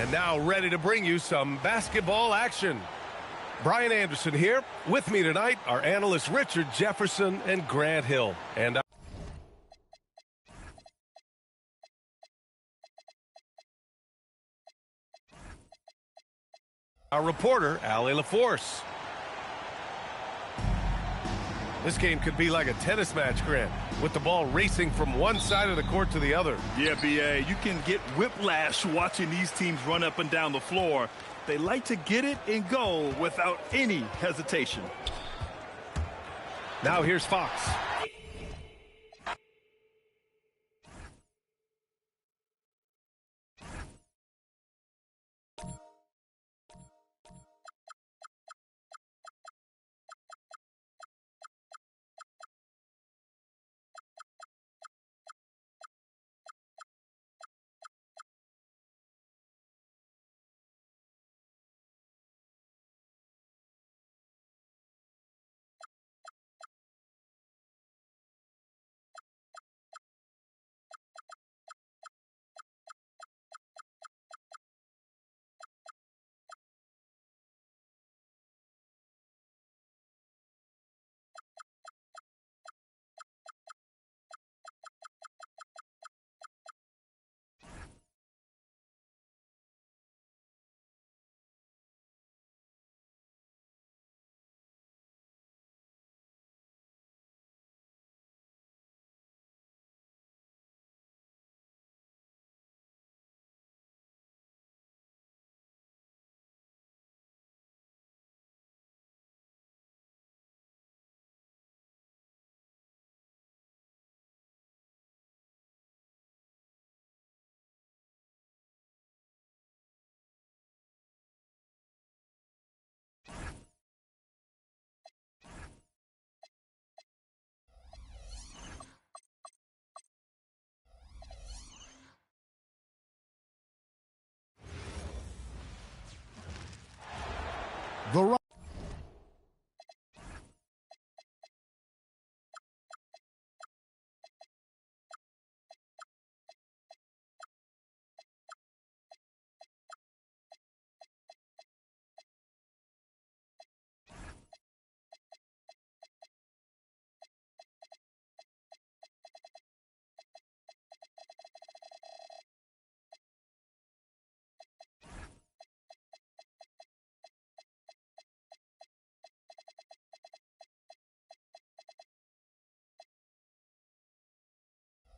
And now ready to bring you some basketball action. Brian Anderson here. With me tonight are analysts Richard Jefferson and Grant Hill. And our reporter, Allie LaForce. This game could be like a tennis match, Grant, with the ball racing from one side of the court to the other. Yeah, B.A., you can get whiplash watching these teams run up and down the floor. They like to get it and go without any hesitation. Now here's Fox. The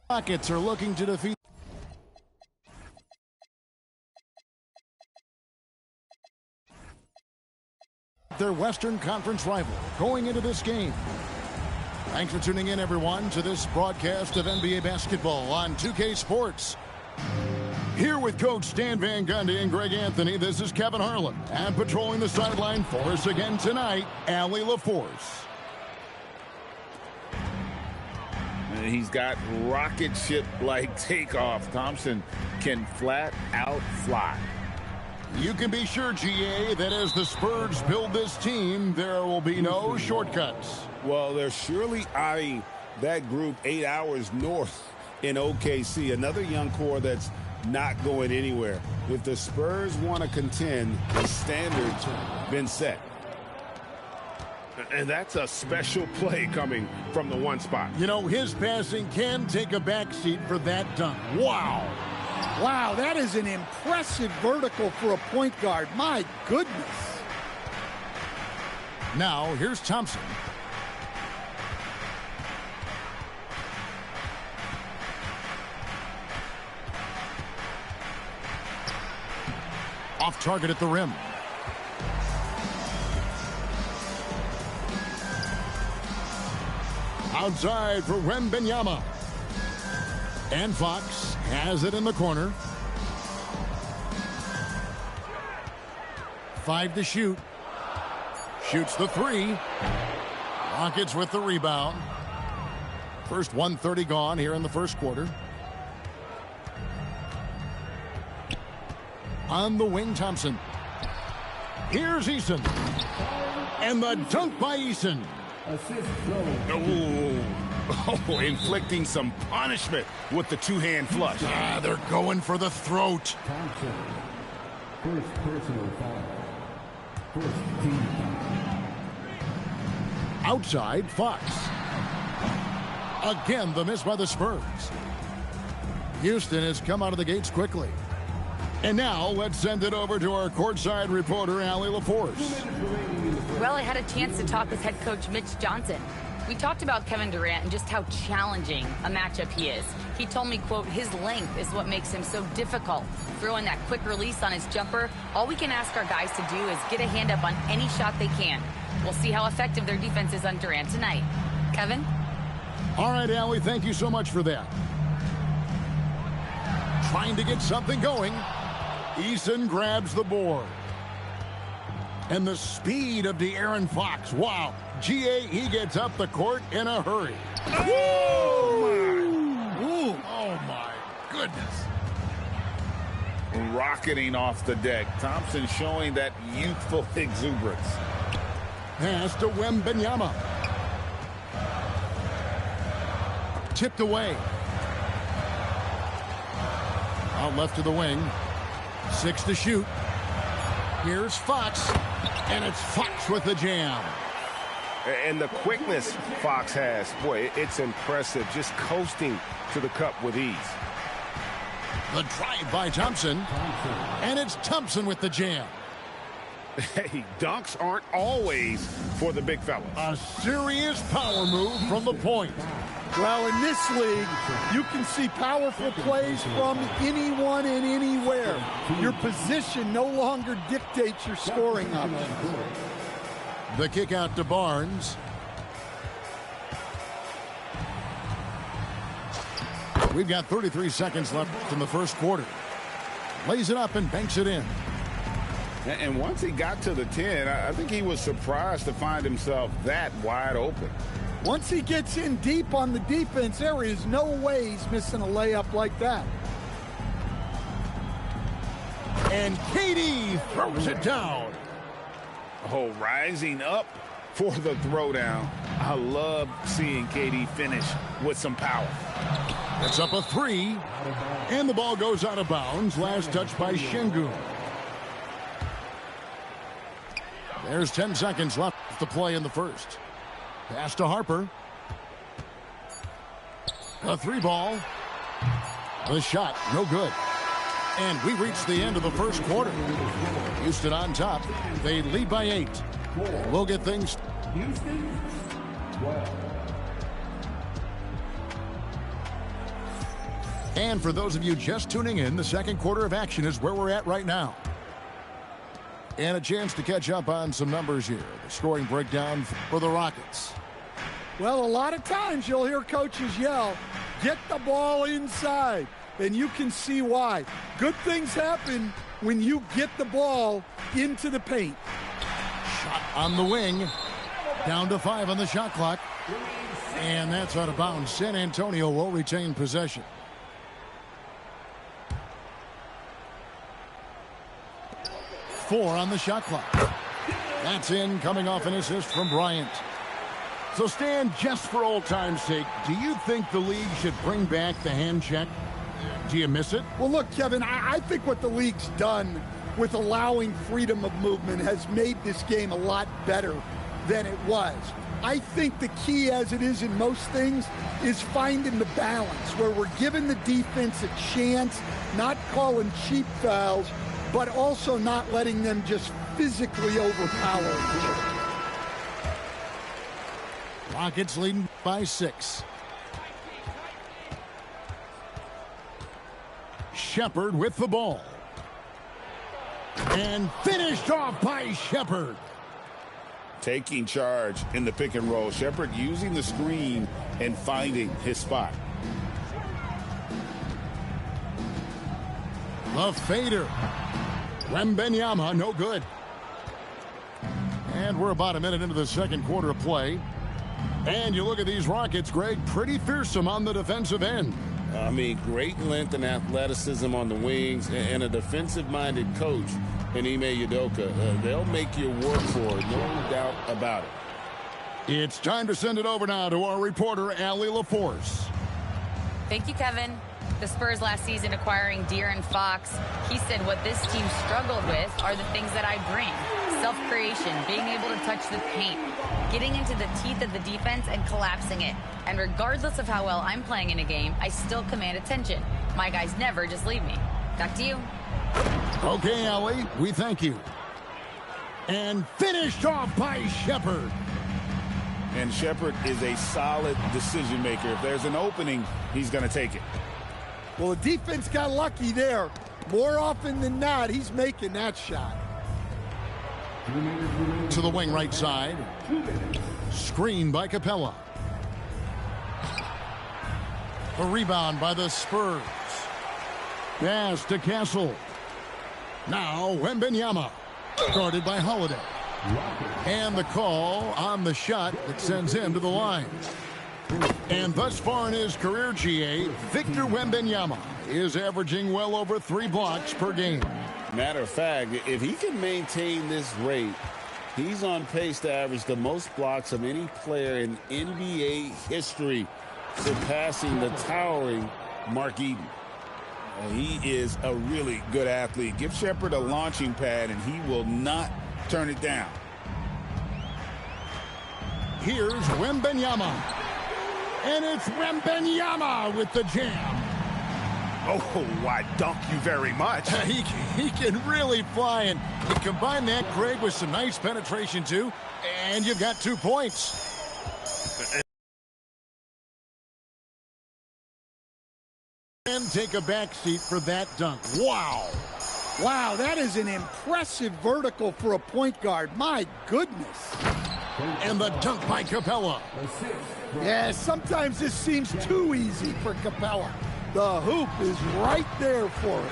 Rockets are looking to defeat their Western Conference rival going into this game. Thanks for tuning in, everyone, to this broadcast of NBA basketball on 2K Sports. Here with Coach Stan Van Gundy and Greg Anthony, this is Kevin Harlan. And patrolling the sideline for us again tonight, Allie LaForce. He's got rocket ship-like takeoff. Thompson can flat out fly. You can be sure, GA, that as the Spurs build this team, there will be no shortcuts. Well, they're surely eyeing that group 8 hours north in OKC. Another young core that's not going anywhere. If the Spurs want to contend, the standard's been set. And that's a special play coming from the one spot. You know, his passing can take a backseat for that dunk. Wow. Wow, that is an impressive vertical for a point guard. My goodness. Now, here's Thompson. Off target at the rim. Outside for Wembanyama. And Fox has it in the corner. 5 to shoot. Shoots the 3. Rockets with the rebound. First 1:30 gone here in the first quarter. On the wing, Thompson. Here's Eason. And the dunk by Eason. Oh, inflicting some punishment with the two-hand flush. They're going for the throat. First personal foul. First team foul. Outside, Fox. Again, the miss by the Spurs. Houston has come out of the gates quickly. And now, let's send it over to our courtside reporter, Allie LaForce. Well, I had a chance to talk with head coach Mitch Johnson. We talked about Kevin Durant and just how challenging a matchup he is. He told me, quote, his length is what makes him so difficult. Throwing that quick release on his jumper, all we can ask our guys to do is get a hand up on any shot they can. We'll see how effective their defense is on Durant tonight. Kevin? All right, Allie, thank you so much for that. Trying to get something going. Eason grabs the board. And the speed of De'Aaron Fox. Wow. He gets up the court in a hurry. Oh, Oh, my goodness. rocketing off the deck. Thompson showing that youthful exuberance. Pass to Wembanyama. Tipped away. Out left to the wing. 6 to shoot. Here's Fox. And it's Fox with the jam. And the quickness Fox has, boy, it's impressive. Just coasting to the cup with ease. The drive by Thompson. And it's Thompson with the jam. Hey, dunks aren't always for the big fellas. A serious power move from the point. Well, in this league, you can see powerful plays from anyone and anywhere. Your position no longer dictates your scoring options. The kick out to Barnes. We've got 33 seconds left in the first quarter. Lays it up and banks it in. And once he got to the 10, I think he was surprised to find himself that wide open. Once he gets in deep on the defense, there is no way he's missing a layup like that. And KD throws it down. Oh, rising up for the throwdown. I love seeing KD finish with some power. It's up a 3. And the ball goes out of bounds. Last touch by Şengün. There's 10 seconds left to play in the first. Pass to Harper. A 3 ball. The shot, no good. And we reach the end of the first quarter. Houston on top. They lead by 8. We'll get things. Houston, 12. And for those of you just tuning in, the second quarter of action is where we're at right now. And a chance to catch up on some numbers here. The scoring breakdown for the Rockets. Well, a lot of times you'll hear coaches yell, get the ball inside. And you can see why. Good things happen when you get the ball into the paint. Shot on the wing. Down to 5 on the shot clock. And that's out of bounds. San Antonio will retain possession. Four on the shot clock. That's in, coming off an assist from Bryant. So, Stan, just for old time's sake, do you think the league should bring back the hand check? Do you miss it? Well, look, Kevin, I think what the league's done with allowing freedom of movement has made this game a lot better than it was. I think the key, as it is in most things, is finding the balance where we're giving the defense a chance, not calling cheap fouls, but also not letting them just physically overpower each other. Rockets leading by 6. Shepherd with the ball. And finished off by Shepherd. Taking charge in the pick and roll. Shepherd using the screen and finding his spot. The fader. Wembanyama, no good. And we're about a minute into the second quarter of play. And you look at these Rockets, Greg, pretty fearsome on the defensive end. I mean, great length and athleticism on the wings and a defensive-minded coach in Ime Udoka. They'll make you work for it, no doubt about it. It's time to send it over now to our reporter, Allie LaForce. Thank you, Kevin. The Spurs last season acquiring De'Aaron Fox, he said what this team struggled with are the things that I bring. Self-creation, being able to touch the paint, getting into the teeth of the defense and collapsing it. And regardless of how well I'm playing in a game, I still command attention. My guys never just leave me. Back to you. Okay, Allie, we thank you. And finished off by Shepherd. And Shepherd is a solid decision maker. If there's an opening, he's going to take it. Well, the defense got lucky there. More often than not, he's making that shot. To the wing right side. Screen by Capella. The rebound by the Spurs. Pass to Castle. Now Wembanyama. Guarded by Holiday. And the call on the shot that sends him to the line. And thus far in his career, GA, Victor Wembanyama is averaging well over 3 blocks per game. Matter of fact, if he can maintain this rate, he's on pace to average the most blocks of any player in NBA history, surpassing the towering Mark Eaton. He is a really good athlete. Give Shepherd a launching pad, and he will not turn it down. Here's Wembanyama. And it's Wembanyama with the jam. Oh, I dunk you very much. He can really fly, and you combine that, Craig, with some nice penetration, too, and you've got 2 points. And take a back seat for that dunk. Wow. Wow, that is an impressive vertical for a point guard. My goodness. And the dunk by Capella. Yeah, sometimes this seems too easy for Capella. The hoop is right there for it.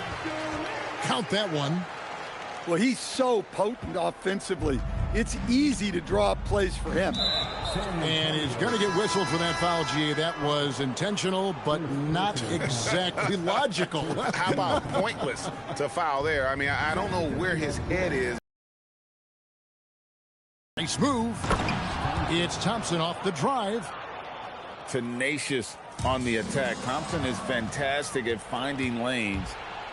Count that one. Well, he's so potent offensively. It's easy to draw up plays for him. And he's going to get whistled for that foul, GA. That was intentional, but not exactly logical. How about pointless to foul there? I mean, I don't know where his head is. Nice move. It's Thompson off the drive. Tenacious on the attack. Thompson is fantastic at finding lanes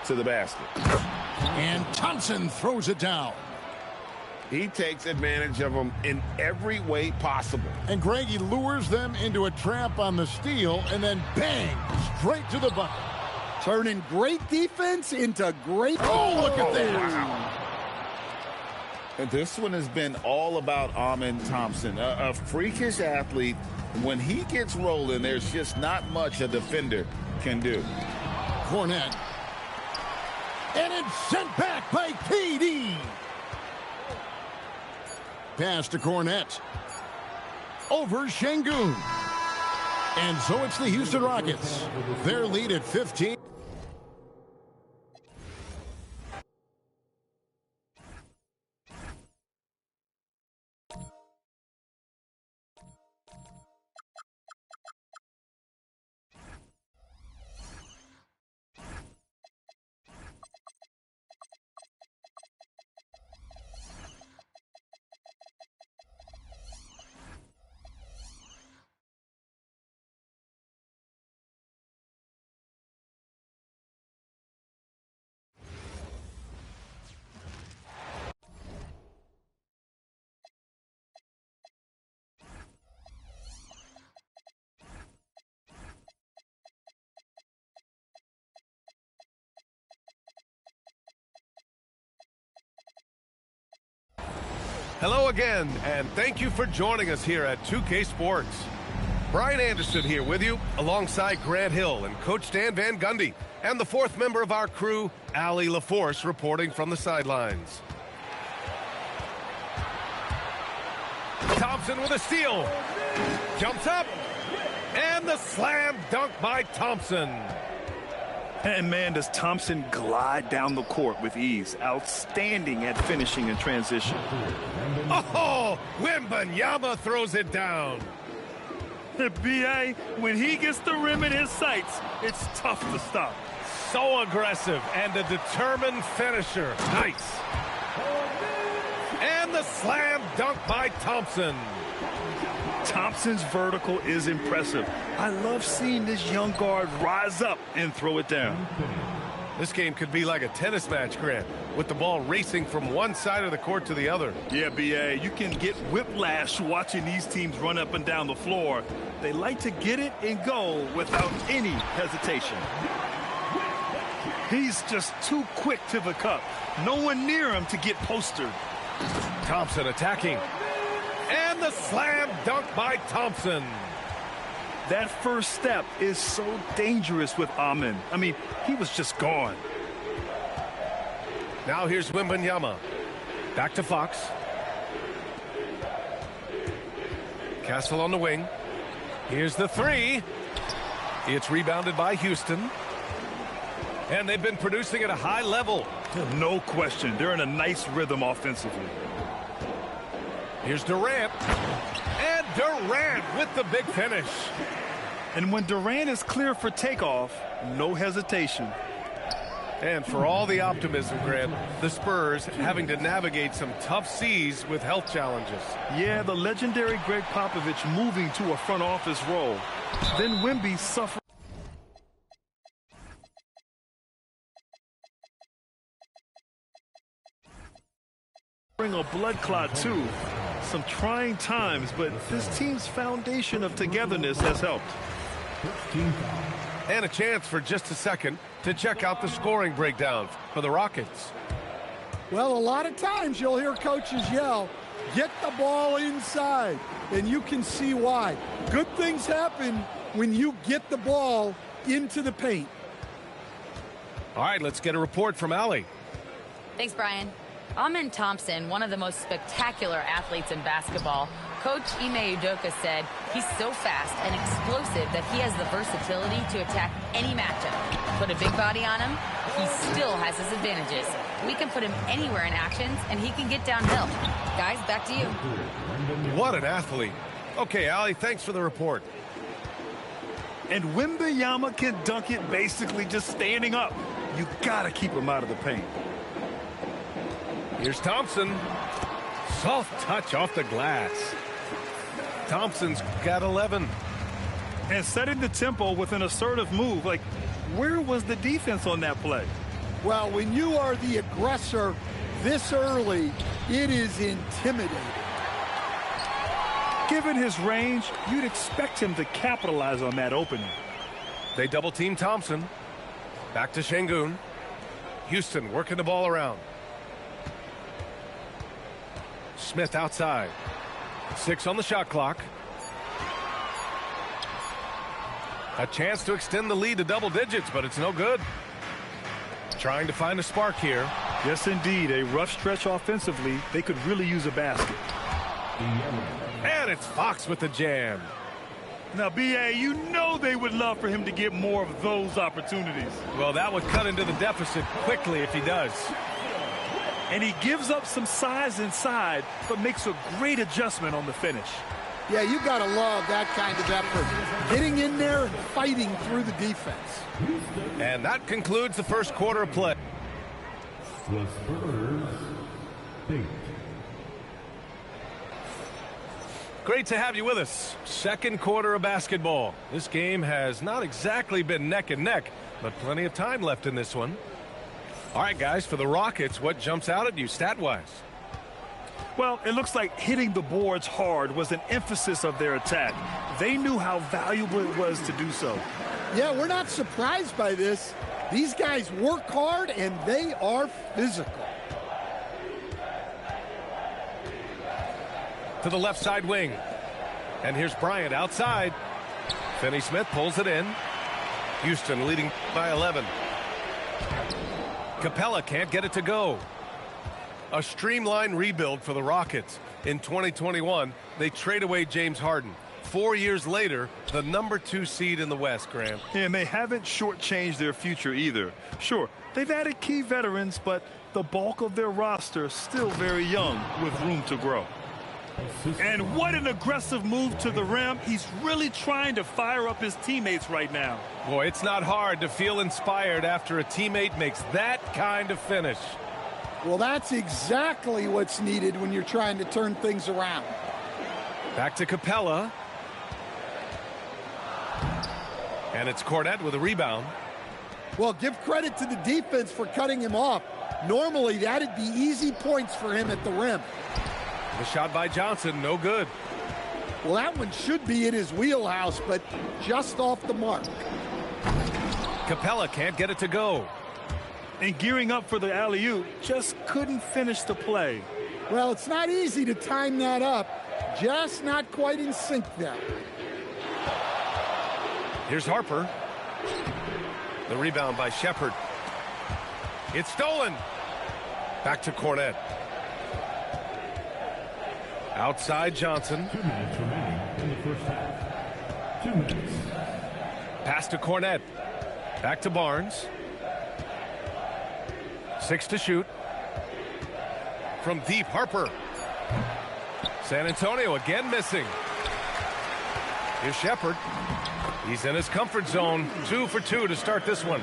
to the basket. And Thompson throws it down. He takes advantage of them in every way possible. And Greg, he lures them into a trap on the steal, and then bang, straight to the bucket. Turning great defense into great... Oh, look at that. Wow. And this one has been all about Amen Thompson, a freakish athlete. When he gets rolling, there's just not much a defender can do. Cornette. And it's sent back by KD. Pass to Cornette. Over Şengün. And so it's the Houston Rockets. Their lead at 15. Hello again, and thank you for joining us here at 2K Sports. Brian Anderson here with you, alongside Grant Hill and Coach Dan Van Gundy, and the 4th member of our crew, Allie LaForce, reporting from the sidelines. Thompson with a steal. Jumps up, and the slam dunk by Thompson. And man, does Thompson glide down the court with ease. Outstanding at finishing in transition. Oh, Wembanyama throws it down. B.A., when he gets the rim in his sights, it's tough to stop. So aggressive and a determined finisher. Nice. And the slam dunk by Thompson. Thompson's vertical is impressive. I love seeing this young guard rise up and throw it down. This game could be like a tennis match, Grant, with the ball racing from one side of the court to the other. Yeah, B.A., you can get whiplash watching these teams run up and down the floor. They like to get it and go without any hesitation. He's just too quick to the cup. No one near him to get postered. Thompson attacking. And the slam dunk by Thompson. That first step is so dangerous with Amin. I mean, he was just gone. Now here's Wembanyama. Back to Fox. Castle on the wing. Here's the three. It's rebounded by Houston. And they've been producing at a high level. No question. They're in a nice rhythm offensively. Here's Durant. And Durant with the big finish. And when Durant is clear for takeoff, no hesitation. And for all the optimism, Grant, the Spurs having to navigate some tough seas with health challenges. Yeah, the legendary Greg Popovich moving to a front office role. Then Wemby suffering a blood clot too. Some trying times, but this team's foundation of togetherness has helped. And a chance for just a second to check out the scoring breakdown for the Rockets. Well, a lot of times you'll hear coaches yell, get the ball inside, and you can see why. Good things happen when you get the ball into the paint. All right, let's get a report from Allie. Thanks, Brian. Amin Thompson, one of the most spectacular athletes in basketball. Coach Ime Udoka said he's so fast and explosive that he has the versatility to attack any matchup. Put a big body on him, he still has his advantages. We can put him anywhere in actions, and he can get downhill. Guys, back to you. What an athlete. Okay, Allie, thanks for the report. And Wembanyama can dunk it basically just standing up. You got to keep him out of the paint. Here's Thompson. Soft touch off the glass. Thompson's got 11. And setting the tempo with an assertive move. Like, where was the defense on that play? Well, when you are the aggressor this early, it is intimidating. Given his range, you'd expect him to capitalize on that opening. They double-team Thompson. Back to Şengün. Houston working the ball around. Smith outside. 6 on the shot clock. A chance to extend the lead to double digits, but it's no good. Trying to find a spark here. Yes, indeed. A rough stretch offensively. They could really use a basket. And it's Fox with the jam. Now, B.A., you know they would love for him to get more of those opportunities. Well, that would cut into the deficit quickly if he does. And he gives up some size inside, but makes a great adjustment on the finish. Yeah, you got to love that kind of effort. Getting in there and fighting through the defense. And that concludes the first quarter of play. The Spurs think. Great to have you with us. Second quarter of basketball. This game has not exactly been neck and neck, but plenty of time left in this one. All right, guys, for the Rockets, what jumps out at you stat-wise? Well, it looks like hitting the boards hard was an emphasis of their attack. They knew how valuable it was to do so. Yeah, we're not surprised by this. These guys work hard, and they are physical. To the left side wing. And here's Bryant outside. Finney-Smith pulls it in. Houston leading by 11. Capella can't get it to go. A streamlined rebuild for the Rockets. In 2021, they trade away James Harden. 4 years later, the #2 seed in the West, Graham. And they haven't shortchanged their future either. Sure, they've added key veterans, but the bulk of their roster is still very young with room to grow. And what an aggressive move to the rim. He's really trying to fire up his teammates right now. Boy, it's not hard to feel inspired after a teammate makes that kind of finish. Well, that's exactly what's needed when you're trying to turn things around. Back to Capella. And it's Cornette with a rebound. Well, give credit to the defense for cutting him off. Normally, that'd be easy points for him at the rim. The shot by Johnson, no good. Well, that one should be in his wheelhouse, but just off the mark. Capella can't get it to go. And gearing up for the alley-oop, just couldn't finish the play. Well, it's not easy to time that up. Just not quite in sync there. Here's Harper. The rebound by Shepard. It's stolen. Back to Cornette. Outside Johnson. 2 minutes remaining in the first half. 2 minutes. Pass to Cornette. Back to Barnes. 6 to shoot. From deep, Harper. San Antonio again missing. Here's Shepard. He's in his comfort zone. 2 for 2 to start this one.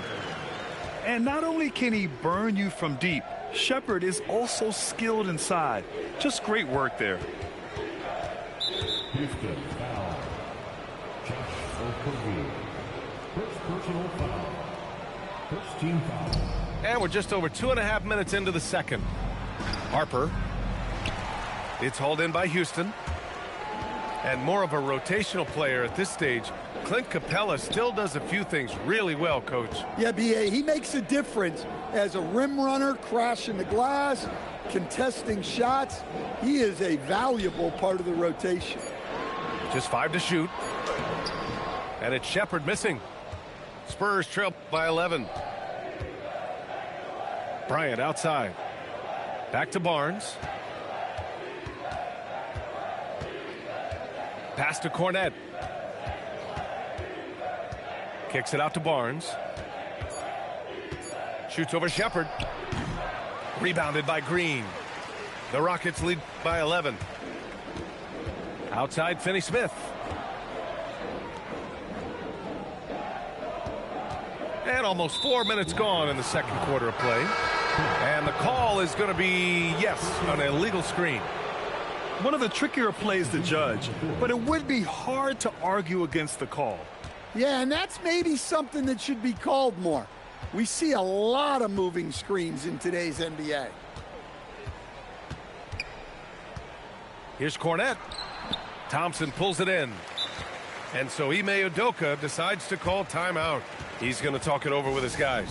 And not only can he burn you from deep, Shepard is also skilled inside. Just great work there. Houston foul. Josh Okogie. First personal foul. First team foul. And we're just over 2.5 minutes into the second. Harper. It's hauled in by Houston. And more of a rotational player at this stage. Clint Capella still does a few things really well, Coach. Yeah, B.A., he makes a difference as a rim runner, crashing the glass, contesting shots. He is a valuable part of the rotation. Just 5 to shoot. And it's Shepard missing. Spurs trail by 11. Bryant outside. Back to Barnes. Pass to Cornette. Kicks it out to Barnes. Shoots over Shepard. Rebounded by Green. The Rockets lead by 11. Outside Finney-Smith. And almost 4 minutes gone in the second quarter of play. And the call is going to be, yes, an illegal screen. One of the trickier plays to judge, but it would be hard to argue against the call. Yeah, and that's maybe something that should be called more. We see a lot of moving screens in today's NBA. Here's Cornette. Thompson pulls it in. And so Ime Udoka decides to call timeout. He's going to talk it over with his guys.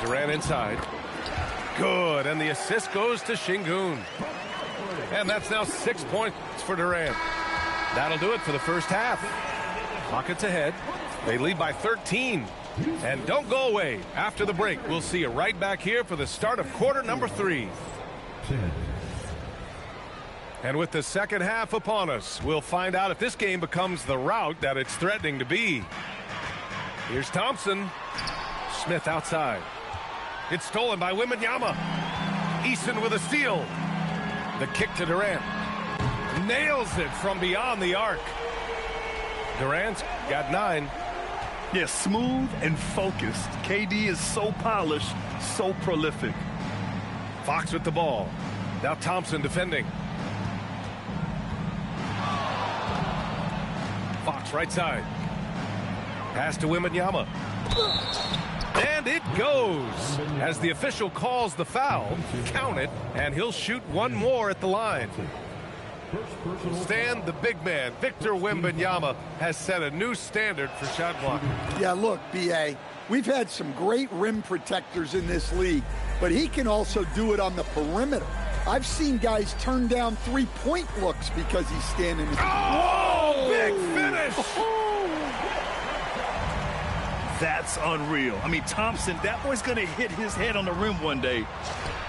Durant inside. Good, and the assist goes to Şengün. And that's now 6 points for Durant. That'll do it for the first half. Rockets ahead. They lead by 13. And don't go away. After the break, we'll see you right back here for the start of quarter number 3. And with the second half upon us, we'll find out if this game becomes the rout that it's threatening to be. Here's Thompson. Smith outside. It's stolen by Wembanyama. Eason with a steal. The kick to Durant. Nails it from beyond the arc. Durant's got 9. Yeah, smooth and focused. KD is so polished, so prolific. Fox with the ball. Now Thompson defending. Fox right side. Pass to Wembanyama. And it goes. As the official calls the count it, and he'll shoot one more at the line. Stan, the big man, Victor Wembanyama, has set a new standard for shot blocking. Yeah, look, B.A., we've had some great rim protectors in this league, but he can also do it on the perimeter. I've seen guys turn down three-point looks because he's standing. Oh, big finish! That's unreal. I mean, Thompson, that boy's going to hit his head on the rim one day.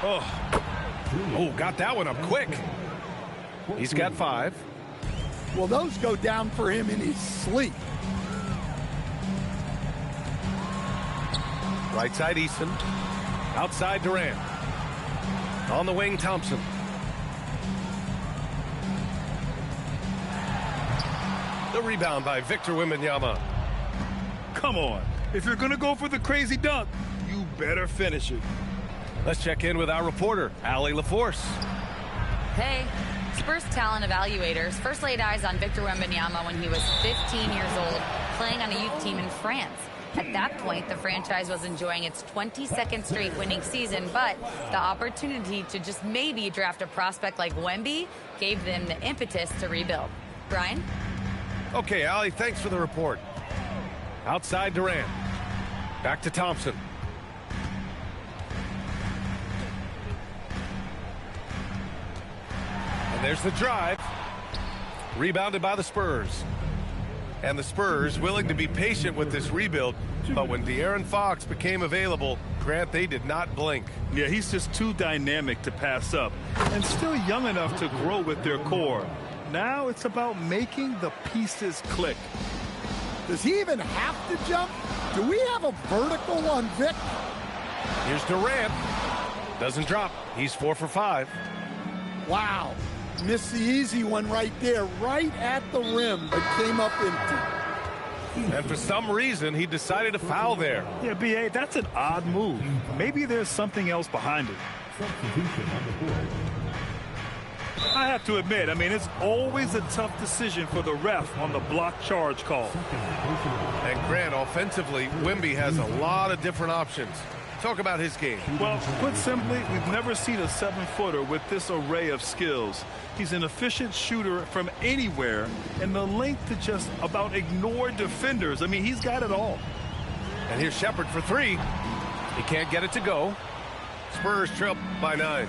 Oh, got that one up quick. He's got 5. Well, those go down for him in his sleep. Right side Eason. Outside Durant. On the wing, Thompson. The rebound by Victor Wembanyama. Come on. If you're going to go for the crazy dunk, better finish it. Let's check in with our reporter, Allie LaForce. Hey, Spurs talent evaluators first laid eyes on Victor Wembanyama when he was 15 years old, playing on a youth team in France. At that point, the franchise was enjoying its 22nd straight winning season, but the opportunity to just maybe draft a prospect like Wemby gave them the impetus to rebuild. Brian? Okay, Allie, thanks for the report. Outside Durant. Back to Thompson. And there's the drive. Rebounded by the Spurs. And the Spurs willing to be patient with this rebuild, but when De'Aaron Fox became available, Grant, they did not blink. Yeah, he's just too dynamic to pass up and still young enough to grow with their core. Now it's about making the pieces click. Does he even have to jump? Do we have a vertical on Vic? Here's Durant. Doesn't drop. He's 4 for 5. Wow. Missed the easy one right there, right at the rim, but came up empty. And for some reason, he decided to foul there. Yeah, B.A., that's an odd move. Maybe there's something else behind it. I have to admit, it's always a tough decision for the ref on the block charge call. And Grant, offensively, Wemby has a lot of different options. Talk about his game. Well, put simply, we've never seen a 7-footer with this array of skills. He's an efficient shooter from anywhere, and the length to just about ignore defenders. He's got it all. And here's Shepherd for 3. He can't get it to go. Spurs trail by 9.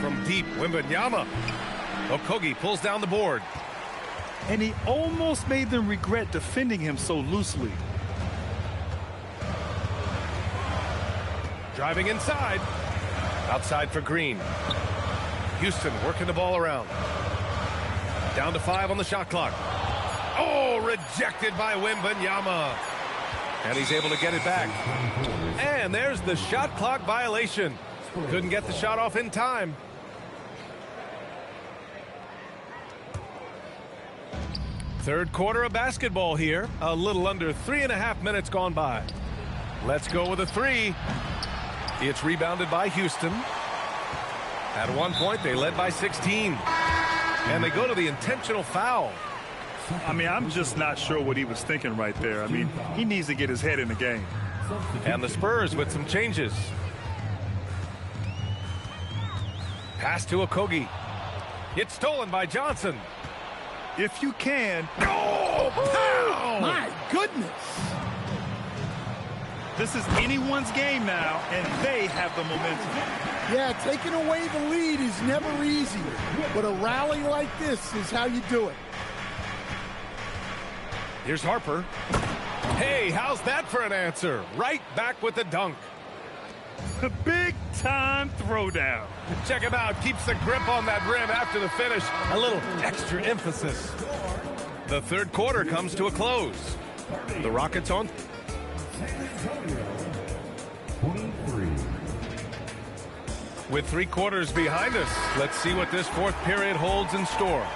From deep, Wembanyama. Okogie pulls down the board. And he almost made them regret defending him so loosely. Driving inside. Outside for Green. Houston working the ball around. Down to 5 on the shot clock. Oh, rejected by Wembanyama. And he's able to get it back. And there's the shot clock violation. Couldn't get the shot off in time. Third quarter of basketball here. A little under 3.5 minutes gone by. Let's go with a 3. It's rebounded by Houston. At one point, they led by 16. And they go to the intentional foul. I'm just not sure what he was thinking right there. He needs to get his head in the game. And the Spurs with some changes. Pass to Okogie. It's stolen by Johnson. If you can. Oh, pow! My goodness. This is anyone's game now, and they have the momentum. Yeah, taking away the lead is never easy, but a rally like this is how you do it. Here's Harper. Hey, how's that for an answer? Right back with the dunk. The big-time throwdown. Check him out. Keeps the grip on that rim after the finish. A little extra emphasis. The third quarter comes to a close. The Rockets on. With 3 quarters behind us, let's see what this fourth period holds in store.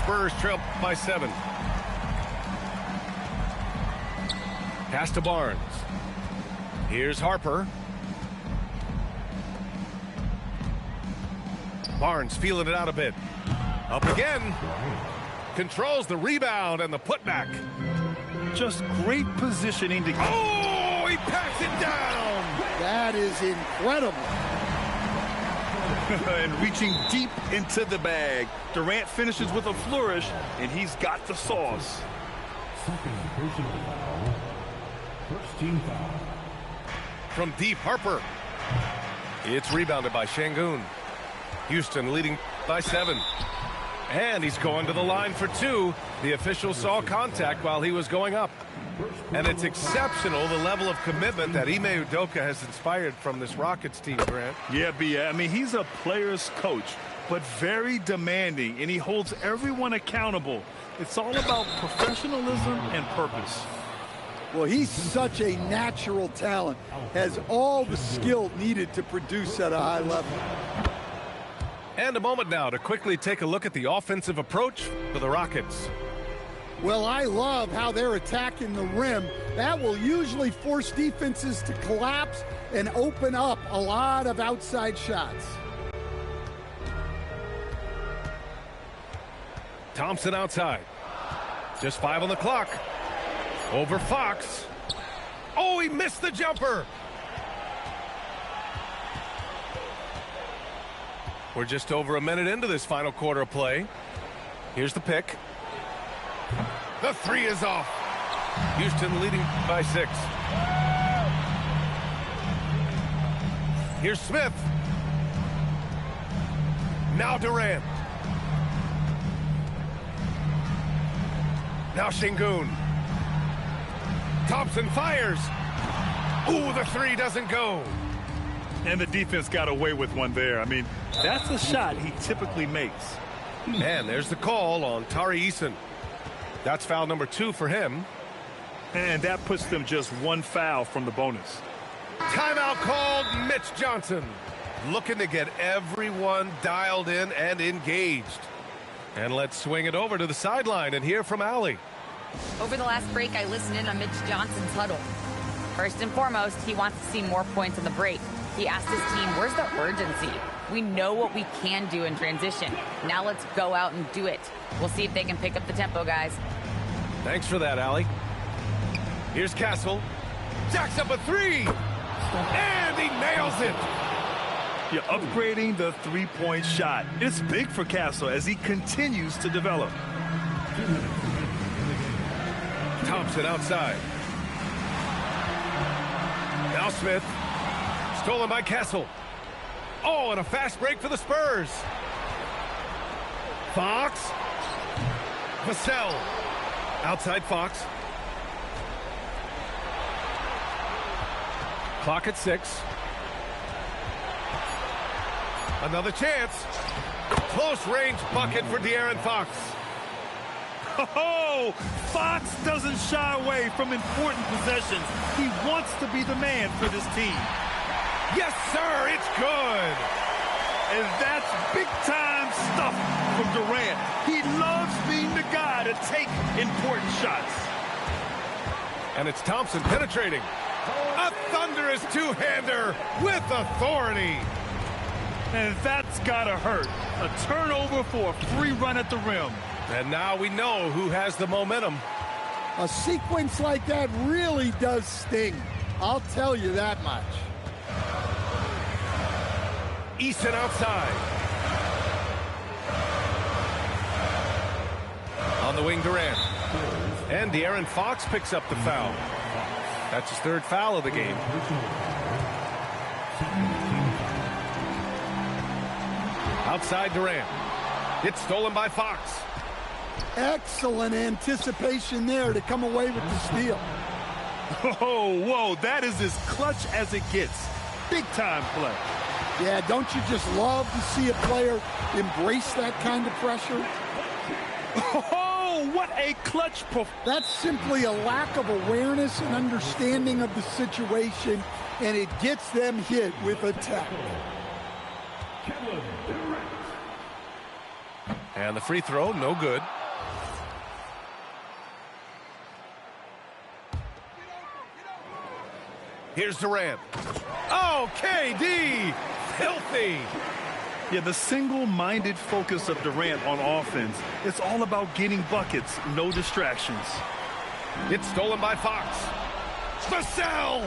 Spurs trail by 7. Pass to Barnes. Here's Harper. Barnes feeling it out a bit. Up again. Controls the rebound and the putback. Just great positioning to... Oh, he packs it down. That is incredible. And reaching deep into the bag. Durant finishes with a flourish, and he's got the sauce. Second personal foul. First team foul. From deep, Harper. It's rebounded by Şengün. Houston leading by 7. And he's going to the line for 2. The official saw contact while he was going up. And it's exceptional the level of commitment that Ime Udoka has inspired from this Rockets team, Grant. Yeah, B.A. He's a player's coach, but very demanding, and he holds everyone accountable. It's all about professionalism and purpose. Well, he's such a natural talent, has all the skill needed to produce at a high level. And a moment now to quickly take a look at the offensive approach for the Rockets. Well, I love how they're attacking the rim. That will usually force defenses to collapse and open up a lot of outside shots. Thompson outside. Just 5 on the clock. Over Fox. Oh, he missed the jumper. We're just over a minute into this final quarter of play. Here's the pick. The 3 is off. Houston leading by 6. Here's Smith. Now Durant. Now Şengün. Thompson fires. Ooh, the 3 doesn't go. And the defense got away with one there. I mean, that's a shot he typically makes. And there's the call on Tari Eason. That's foul number 2 for him. And that puts them just 1 foul from the bonus. Timeout called. Mitch Johnson looking to get everyone dialed in and engaged. And let's swing it over to the sideline and hear from Allie. Over the last break, I listened in on Mitch Johnson's huddle. First and foremost, he wants to see more points on the break. He asked his team, where's the urgency? We know what we can do in transition. Now let's go out and do it. We'll see if they can pick up the tempo, guys. Thanks for that, Allie. Here's Castle. Jacks up a 3. And he nails it. You're upgrading the three-point shot. It's big for Castle as he continues to develop. Thompson outside. Now Smith. Stolen by Castle. Oh, and a fast break for the Spurs. Fox. Vassell. Outside Fox. Clock at 6. Another chance. Close range bucket for De'Aaron Fox. Oh, Fox doesn't shy away from important possessions. He wants to be the man for this team. Yes, sir, it's good. And that's big-time stuff from Durant. He loves being the guy to take important shots. And it's Thompson penetrating. A thunderous two-hander with authority. And that's gotta hurt. A turnover for a free run at the rim. And now we know who has the momentum. A sequence like that really does sting. I'll tell you that much. Eason outside. On the wing, Durant. And De'Aaron Fox picks up the foul. That's his 3rd foul of the game. Outside Durant. It's stolen by Fox. Excellent anticipation there to come away with the steal. Oh, whoa, that is as clutch as it gets. Big-time play. Yeah, don't you just love to see a player embrace that kind of pressure? Oh, what a clutch performance. That's simply a lack of awareness and understanding of the situation, and it gets them hit with a tackle. And the free throw, no good. Here's Durant. Oh, KD! Filthy! Yeah, the single-minded focus of Durant on offense. It's all about getting buckets, no distractions. It's stolen by Fox. Vassell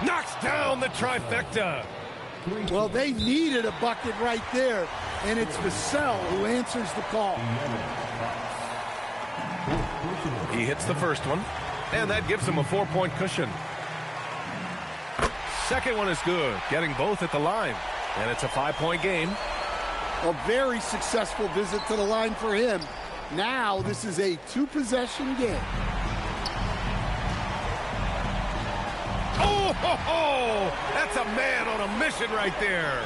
knocks down the trifecta. Well, they needed a bucket right there, and it's Vassell who answers the call. He hits the first one, and that gives him a 4-point cushion. Second one is good, getting both at the line, and it's a 5-point game. A very successful visit to the line for him. Now this is a 2-possession game. Oh, ho, ho! That's a man on a mission right there.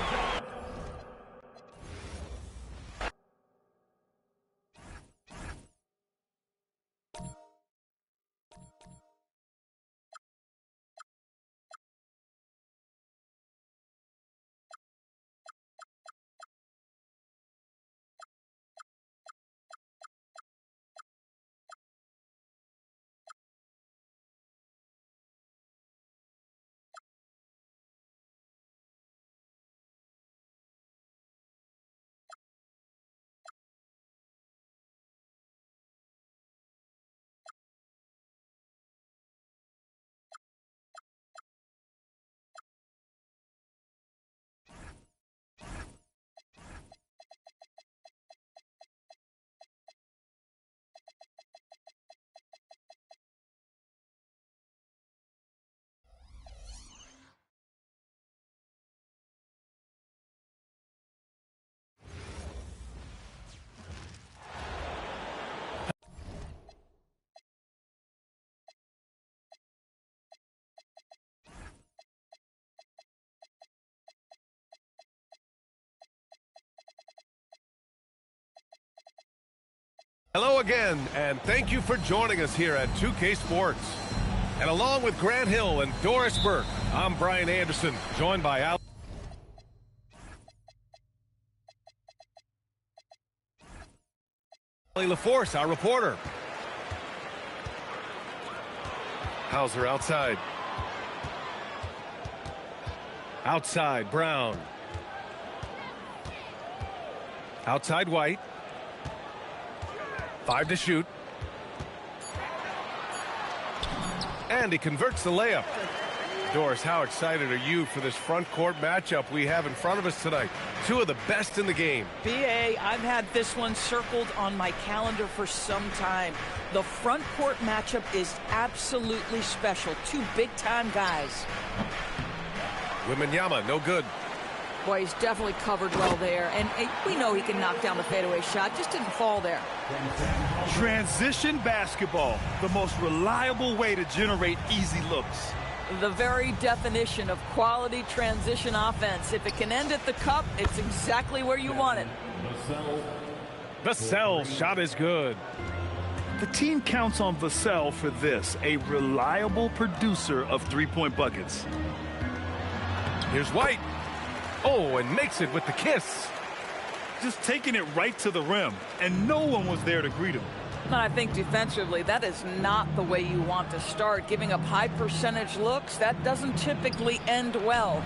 Hello again, and thank you for joining us here at 2K Sports. And along with Grant Hill and Doris Burke, I'm Brian Anderson, joined by Al. LaForce, our reporter. Hauser outside. Outside, Brown. Outside, White. 5 to shoot. And he converts the layup. Doris, how excited are you for this front court matchup we have in front of us tonight? Two of the best in the game. BA, I've had this one circled on my calendar for some time. The front court matchup is absolutely special. Two big-time guys. Wembanyama, no good. Boy, he's definitely covered well there. And we know he can knock down the fadeaway shot. Just didn't fall there. Transition basketball, the most reliable way to generate easy looks. The very definition of quality transition offense. If it can end at the cup, it's exactly where you want it. Vassell's shot is good. The team counts on Vassell for this, a reliable producer of three-point buckets. Here's White. Oh, and makes it with the kiss. Just taking it right to the rim, and no one was there to greet him. And I think defensively, that is not the way you want to start. Giving up high percentage looks, that doesn't typically end well.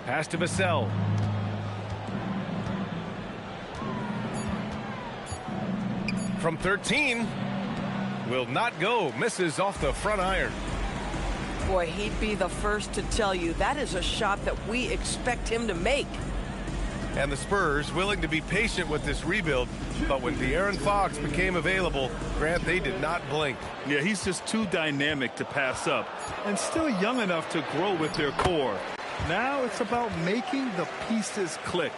Pass to Vassell. From 13. Will not go. Misses off the front iron. Boy, he'd be the first to tell you that is a shot that we expect him to make. And the Spurs willing to be patient with this rebuild, but when De'Aaron Fox became available, Grant, they did not blink. Yeah, he's just too dynamic to pass up and still young enough to grow with their core. Now it's about making the pieces click.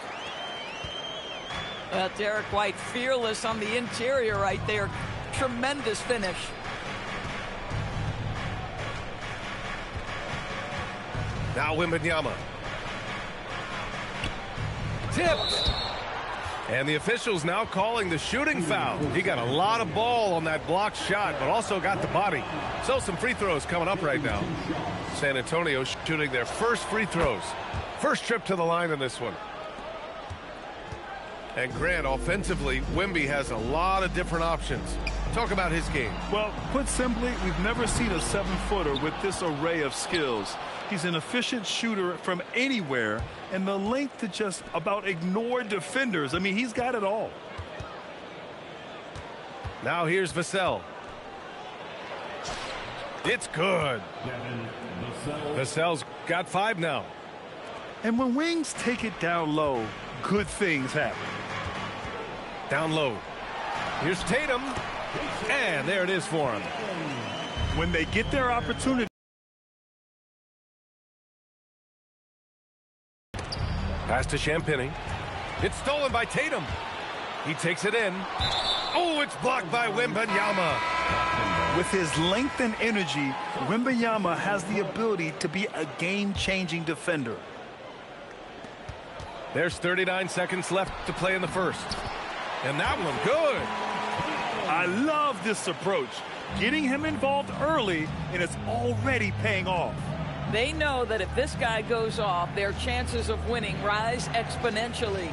Derek White fearless on the interior right there. Tremendous finish. Now Wembanyama. Tipped. And the officials now calling the shooting foul. He got a lot of ball on that blocked shot, but also got the body. So some free throws coming up right now. San Antonio shooting their first free throws. First trip to the line in this one. And Grant, offensively, Wemby has a lot of different options. Talk about his game. Well, put simply, we've never seen a 7-footer with this array of skills. He's an efficient shooter from anywhere, and the length to just about ignore defenders. I mean, he's got it all. Now here's Vassell. It's good. Vassell's got 5 now. And when wings take it down low, good things happen. Down low. Here's Tatum. And there it is for him. When they get their opportunity. Pass to Champagny. It's stolen by Tatum. He takes it in. Oh, it's blocked by Wembanyama. With his length and energy, Wembanyama has the ability to be a game-changing defender. There's 39 seconds left to play in the first. And that one good. I love this approach. Getting him involved early, and it's already paying off. They know that if this guy goes off, their chances of winning rise exponentially.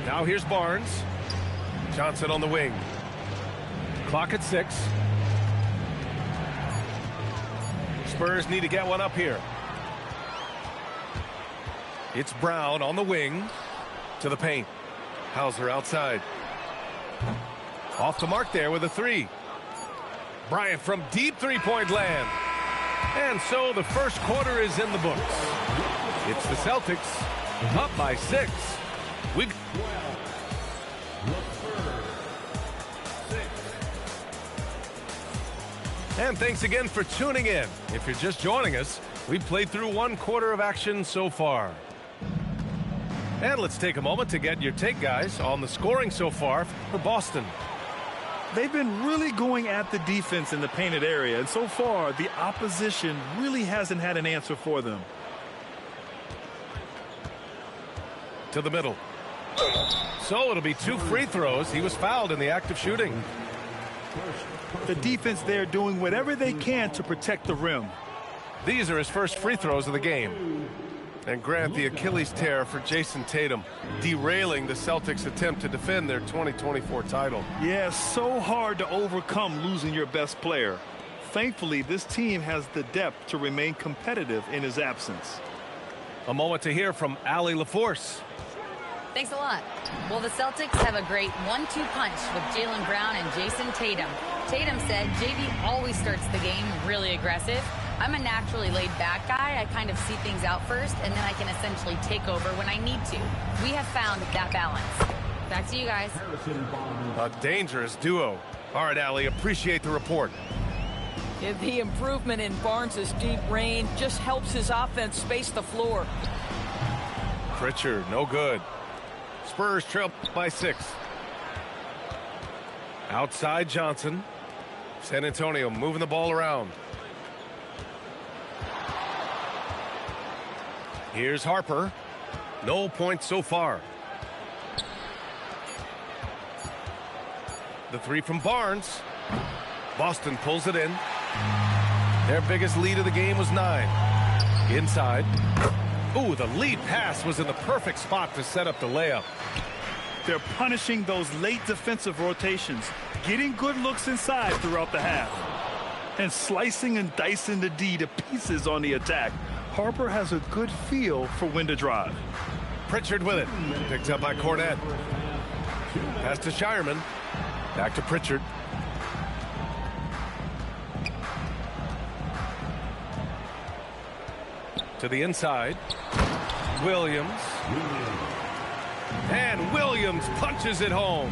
Now here's Barnes. Johnson on the wing. Clock at 6. Spurs need to get one up here. It's Brown on the wing to the paint. Hauser outside. Off the mark there with a 3. Bryant from deep three-point land. And so the first quarter is in the books. It's the Celtics up by 6. And thanks again for tuning in. If you're just joining us, we've played through 1 quarter of action so far. And let's take a moment to get your take, guys, on the scoring so far for Boston. They've been really going at the defense in the painted area, and so far the opposition really hasn't had an answer for them. to the middle. So it'll be 2 free throws. He was fouled in the act of shooting. The defense there doing whatever they can to protect the rim. These are his first free throws of the game. And Grant, the Achilles tear for Jason Tatum, derailing the Celtics' attempt to defend their 2024 title. Yeah, so hard to overcome losing your best player. Thankfully, this team has the depth to remain competitive in his absence. A moment to hear from Allie LaForce. Thanks a lot. Well, the Celtics have a great 1-2 punch with Jaylen Brown and Jason Tatum. Tatum said JV always starts the game really aggressive. I'm a naturally laid-back guy. I kind of see things out first, and then I can essentially take over when I need to. We have found that balance. Back to you guys. A dangerous duo. All right, Allie, appreciate the report. Yeah, the improvement in Barnes' deep range just helps his offense space the floor. Pritchard, no good. Spurs trail by 6. Outside Johnson. San Antonio moving the ball around. Here's Harper. No points so far. The 3 from Barnes. Boston pulls it in. Their biggest lead of the game was 9. Inside. Ooh, the lead pass was in the perfect spot to set up the layup. They're punishing those late defensive rotations, getting good looks inside throughout the half, and slicing and dicing the D to pieces on the attack. Harper has a good feel for when to drive. Pritchard with it. Picked up by Cornette. Pass to Shireman. Back to Pritchard. To the inside. Williams. And Williams punches it home.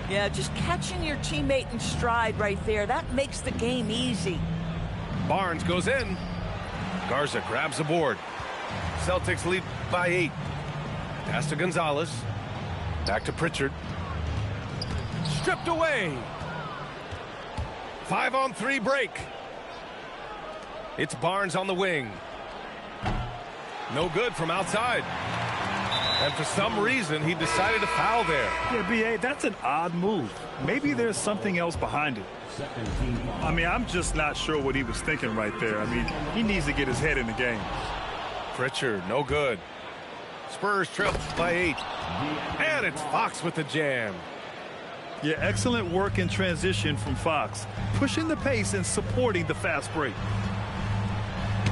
Yeah, just catching your teammate in stride right there. That makes the game easy. Barnes goes in. Garza grabs the board. Celtics lead by 8. Pass to Gonzalez. Back to Pritchard. Stripped away. 5-on-3 break. It's Barnes on the wing. No good from outside. And for some reason, he decided to foul there. Yeah, B.A., that's an odd move. Maybe there's something else behind it. I mean, I'm just not sure what he was thinking right there. I mean, he needs to get his head in the game. Pritchard, no good. Spurs trail by 8. And it's Fox with the jam. Yeah, excellent work in transition from Fox, pushing the pace and supporting the fast break.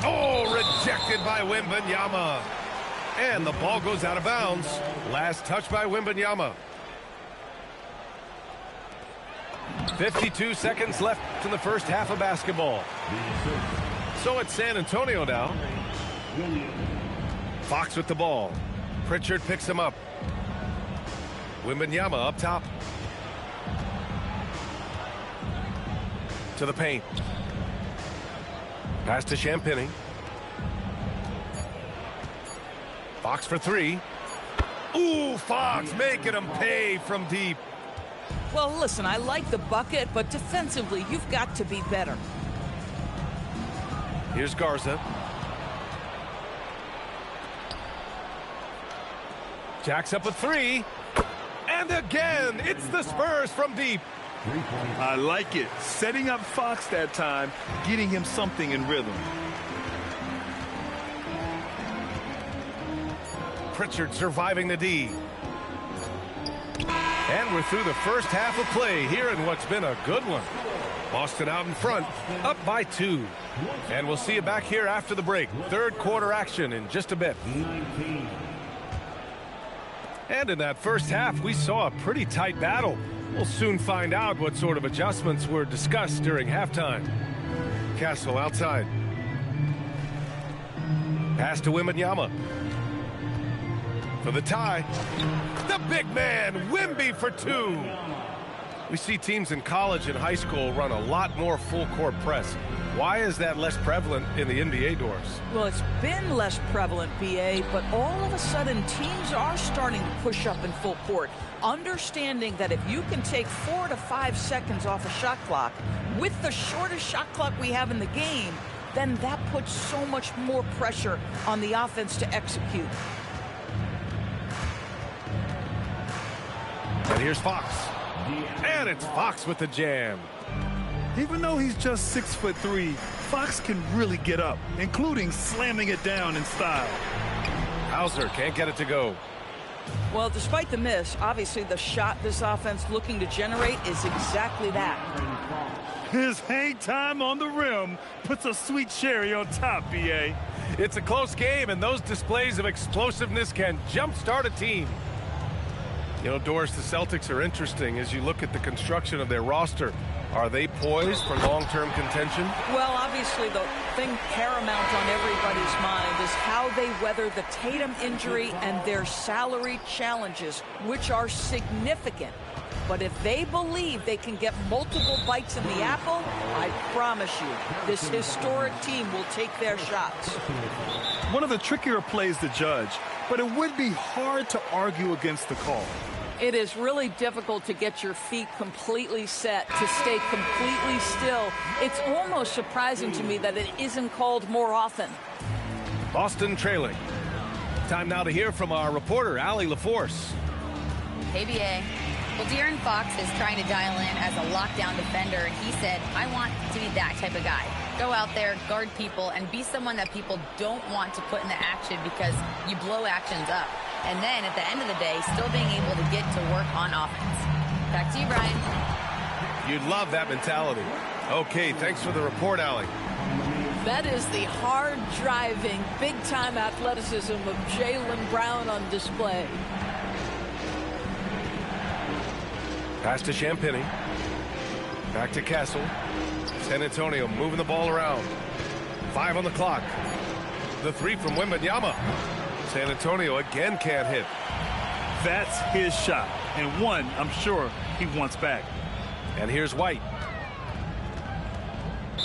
Oh, rejected by Wembanyama. And the ball goes out of bounds. Last touch by Wembanyama. 52 seconds left in the first half of basketball. So it's San Antonio now. Fox with the ball. Pritchard picks him up. Wembanyama up top. To the paint. Pass to Champagny. Fox for 3. Ooh, Fox making him pay from deep. Well, listen, I like the bucket, but defensively, you've got to be better. Here's Garza. Jacks up a 3. And again, it's the Spurs from deep. I like it. Setting up Fox that time, getting him something in rhythm. Pritchard surviving the D. And we're through the first half of play here in what's been a good one. Boston out in front, up by 2. And we'll see you back here after the break. Third quarter action in just a bit. And in that first half, we saw a pretty tight battle. We'll soon find out what sort of adjustments were discussed during halftime. Castle outside. Pass to Wembanyama. For the tie. The big man, Wemby for 2. We see teams in college and high school run a lot more full-court press. Why is that less prevalent in the NBA doors? Well, it's been less prevalent, BA, but all of a sudden teams are starting to push up in full court, understanding that if you can take 4 to 5 seconds off a shot clock with the shortest shot clock we have in the game, then that puts so much more pressure on the offense to execute. And here's Fox. And it's Fox with the jam. Even though he's just 6'3", Fox can really get up, including slamming it down in style. Hauser can't get it to go. Well, despite the miss, obviously the shot this offense looking to generate is exactly that. His hang time on the rim puts a sweet cherry on top, B.A. It's a close game, and those displays of explosiveness can jumpstart a team. You know, Doris, the Celtics are interesting as you look at the construction of their roster. Are they poised for long-term contention? Well, obviously the thing paramount on everybody's mind is how they weather the Tatum injury and their salary challenges, which are significant. But if they believe they can get multiple bites in the apple, I promise you, this historic team will take their shots. One of the trickier plays to judge, but it would be hard to argue against the call. It is really difficult to get your feet completely set, to stay completely still. It's almost surprising to me that it isn't called more often. Boston trailing. Time now to hear from our reporter, Allie LaForce. KBA. Well, De'Aaron Fox is trying to dial in as a lockdown defender, and he said, I want to be that type of guy. Go out there, guard people, and be someone that people don't want to put in the action because you blow actions up. And then at the end of the day, still being able to get to work on offense. Back to you, Brian. You'd love that mentality. Okay, thanks for the report, Allie. That is the hard-driving, big-time athleticism of Jaylen Brown on display. Pass to Champagny. Back to Castle. San Antonio moving the ball around. 5 on the clock. The three from Wembanyama. San Antonio again can't hit. That's his shot, and one I'm sure he wants back. And here's White.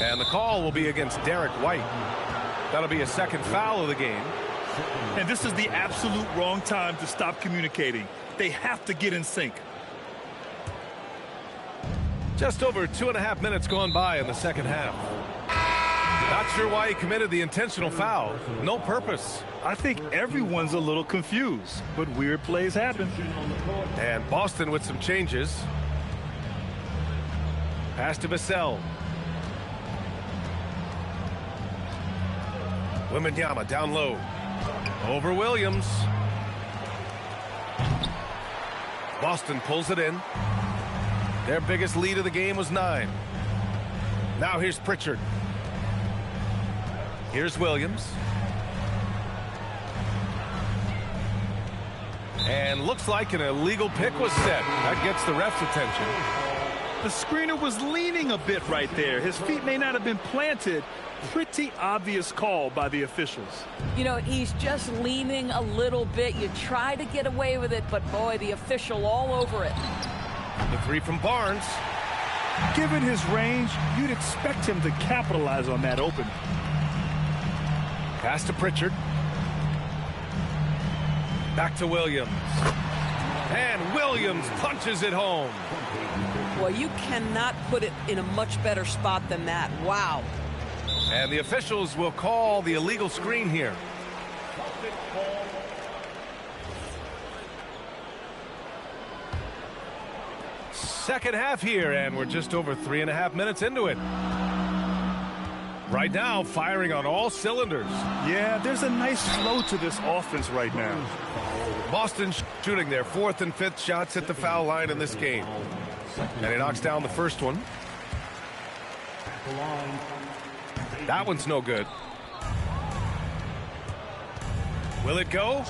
And the call will be against Derek White. That'll be a second foul of the game. And this is the absolute wrong time to stop communicating. They have to get in sync. Just over 2.5 minutes gone by in the second half. Not sure why he committed the intentional foul. No purpose. I think everyone's a little confused, but weird plays happen. And Boston with some changes. Pass to Vassell. Wembanyama down low. Over Williams. Boston pulls it in. Their biggest lead of the game was 9. Now here's Pritchard. Here's Williams. And looks like an illegal pick was set. That gets the ref's attention. The screener was leaning a bit right there. His feet may not have been planted. Pretty obvious call by the officials. You know, he's just leaning a little bit. You try to get away with it, but boy, the official all over it. The three from Barnes. Given his range, you'd expect him to capitalize on that opening. Pass to Pritchard. Back to Williams. And Williams punches it home. Well, you cannot put it in a much better spot than that. Wow. And the officials will call the illegal screen here. Second half here, and we're just over 3.5 minutes into it. Right now, firing on all cylinders. Yeah, there's a nice flow to this offense right now. Boston shooting their 4th and 5th shots at the foul line in this game. And he knocks down the first one. That one's no good. Will it go?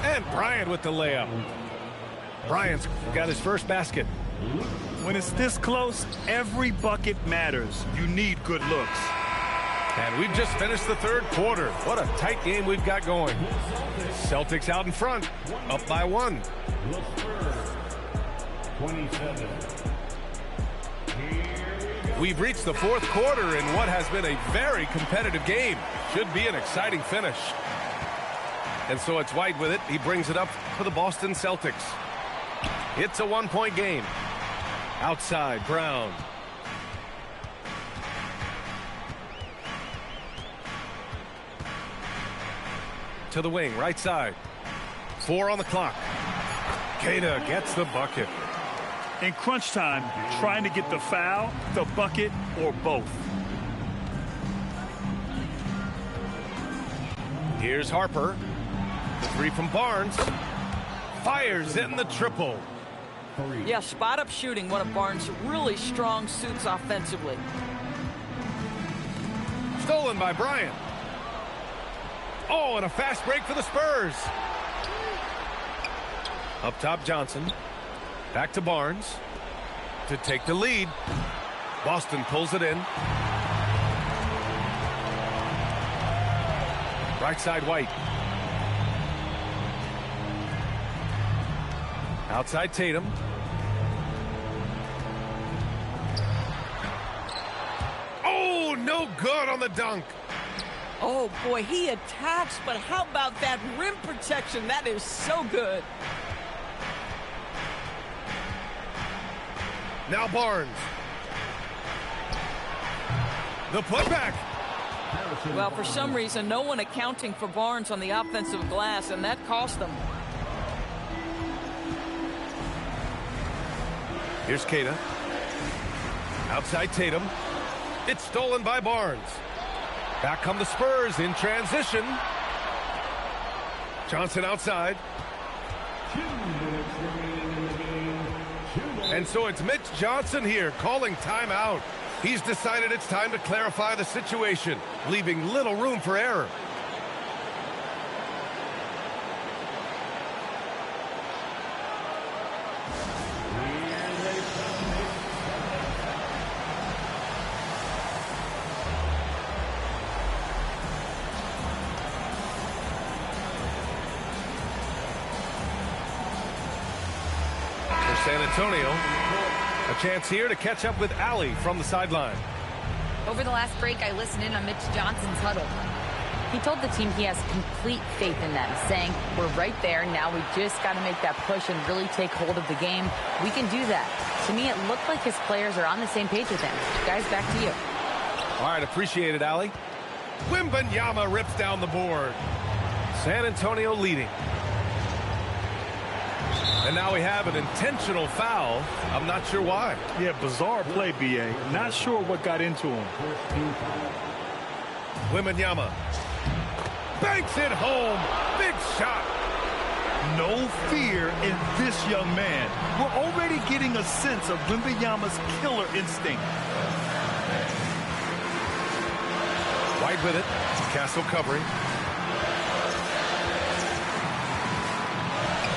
And Bryant with the layup. Bryant's got his first basket. When it's this close, every bucket matters. You need good looks. And we've just finished the third quarter. What a tight game we've got going. Celtics out in front, up by 1. 27. We've reached the fourth quarter in what has been a very competitive game. Should be an exciting finish. And so it's White with it. He brings it up for the Boston Celtics. It's a 1-point game. Outside, Brown. To the wing, right side. 4 on the clock. Queta gets the bucket. In crunch time, trying to get the foul, the bucket, or both. Here's Harper. The three from Barnes. Fires in the triple. Yeah, spot-up shooting, one of Barnes' really strong suits offensively. Stolen by Bryant. Oh, and a fast break for the Spurs. Up top, Johnson. Back to Barnes to take the lead. Boston pulls it in. Right side, White. Outside, Tatum. Oh, no good on the dunk. Oh, boy, he attacks, but how about that rim protection? That is so good. Now Barnes. The putback. Well, for some reason, no one accounting for Barnes on the offensive glass, and that cost them. Here's Queta. Outside Tatum. It's stolen by Barnes. Back come the Spurs in transition. Johnson outside. And so it's Mitch Johnson here calling timeout. He's decided it's time to clarify the situation, leaving little room for error. San Antonio, a chance here to catch up with Allie from the sideline. Over the last break, I listened in on Mitch Johnson's huddle. He told the team he has complete faith in them, saying, we're right there, now we just got to make that push and really take hold of the game. We can do that. To me, it looked like his players are on the same page with him. Guys, back to you. All right, appreciate it, Allie. Wembanyama rips down the board. San Antonio leading. And now we have an intentional foul. I'm not sure why. Yeah, bizarre play, B.A. Not sure what got into him. Wembanyama banks it home. Big shot. No fear in this young man. We're already getting a sense of Wembanyama's killer instinct. White with it. Castle covering.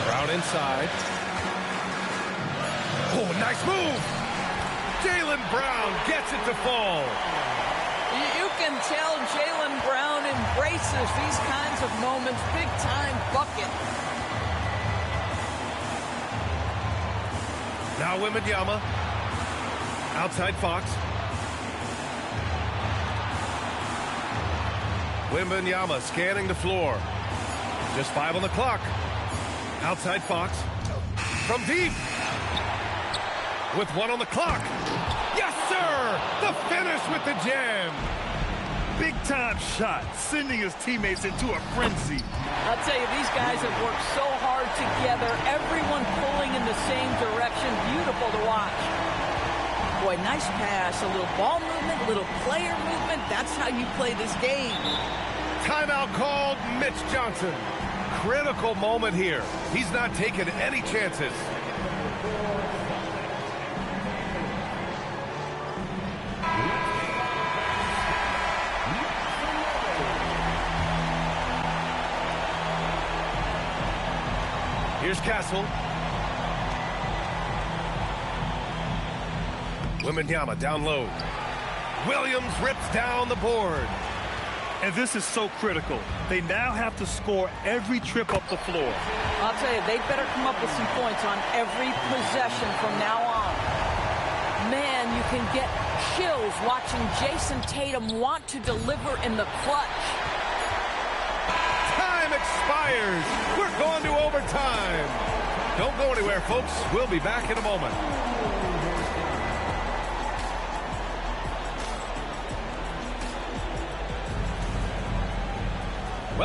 Brown inside. Oh, nice move. Jaylen Brown gets it to fall. You can tell Jaylen Brown embraces these kinds of moments. Big-time bucket. Now Wembanyama. Outside Fox. Wembanyama scanning the floor. Just 5 on the clock. Outside Fox. From deep. With 1 on the clock. Yes, sir! The finish with the jam. Big-time shot, sending his teammates into a frenzy. I'll tell you, these guys have worked so hard together. Everyone pulling in the same direction. Beautiful to watch. Boy, nice pass. A little ball movement, a little player movement. That's how you play this game. Timeout called. Mitch Johnson. Critical moment here. He's not taking any chances. Here's Castle. Wembanyama down low. Williams rips down the board. And this is so critical. They now have to score every trip up the floor. I'll tell you, they better come up with some points on every possession from now on. Man, you can get chills watching Jason Tatum want to deliver in the clutch. Time expires. We're going to overtime. Don't go anywhere, folks. We'll be back in a moment.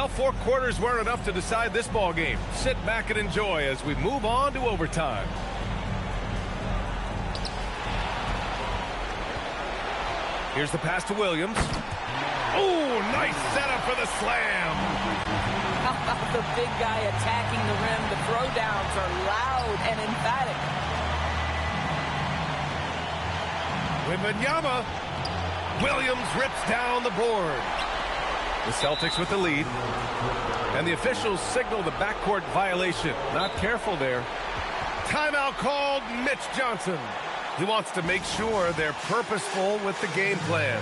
Well, 4 quarters weren't enough to decide this ball game. Sit back and enjoy as we move on to overtime. Here's the pass to Williams. Oh, nice setup for the slam. How about the big guy attacking the rim? The throwdowns are loud and emphatic. Wembanyama. Williams rips down the board. The Celtics with the lead. And the officials signal the backcourt violation. Not careful there. Timeout called. Mitch Johnson. He wants to make sure they're purposeful with the game plan.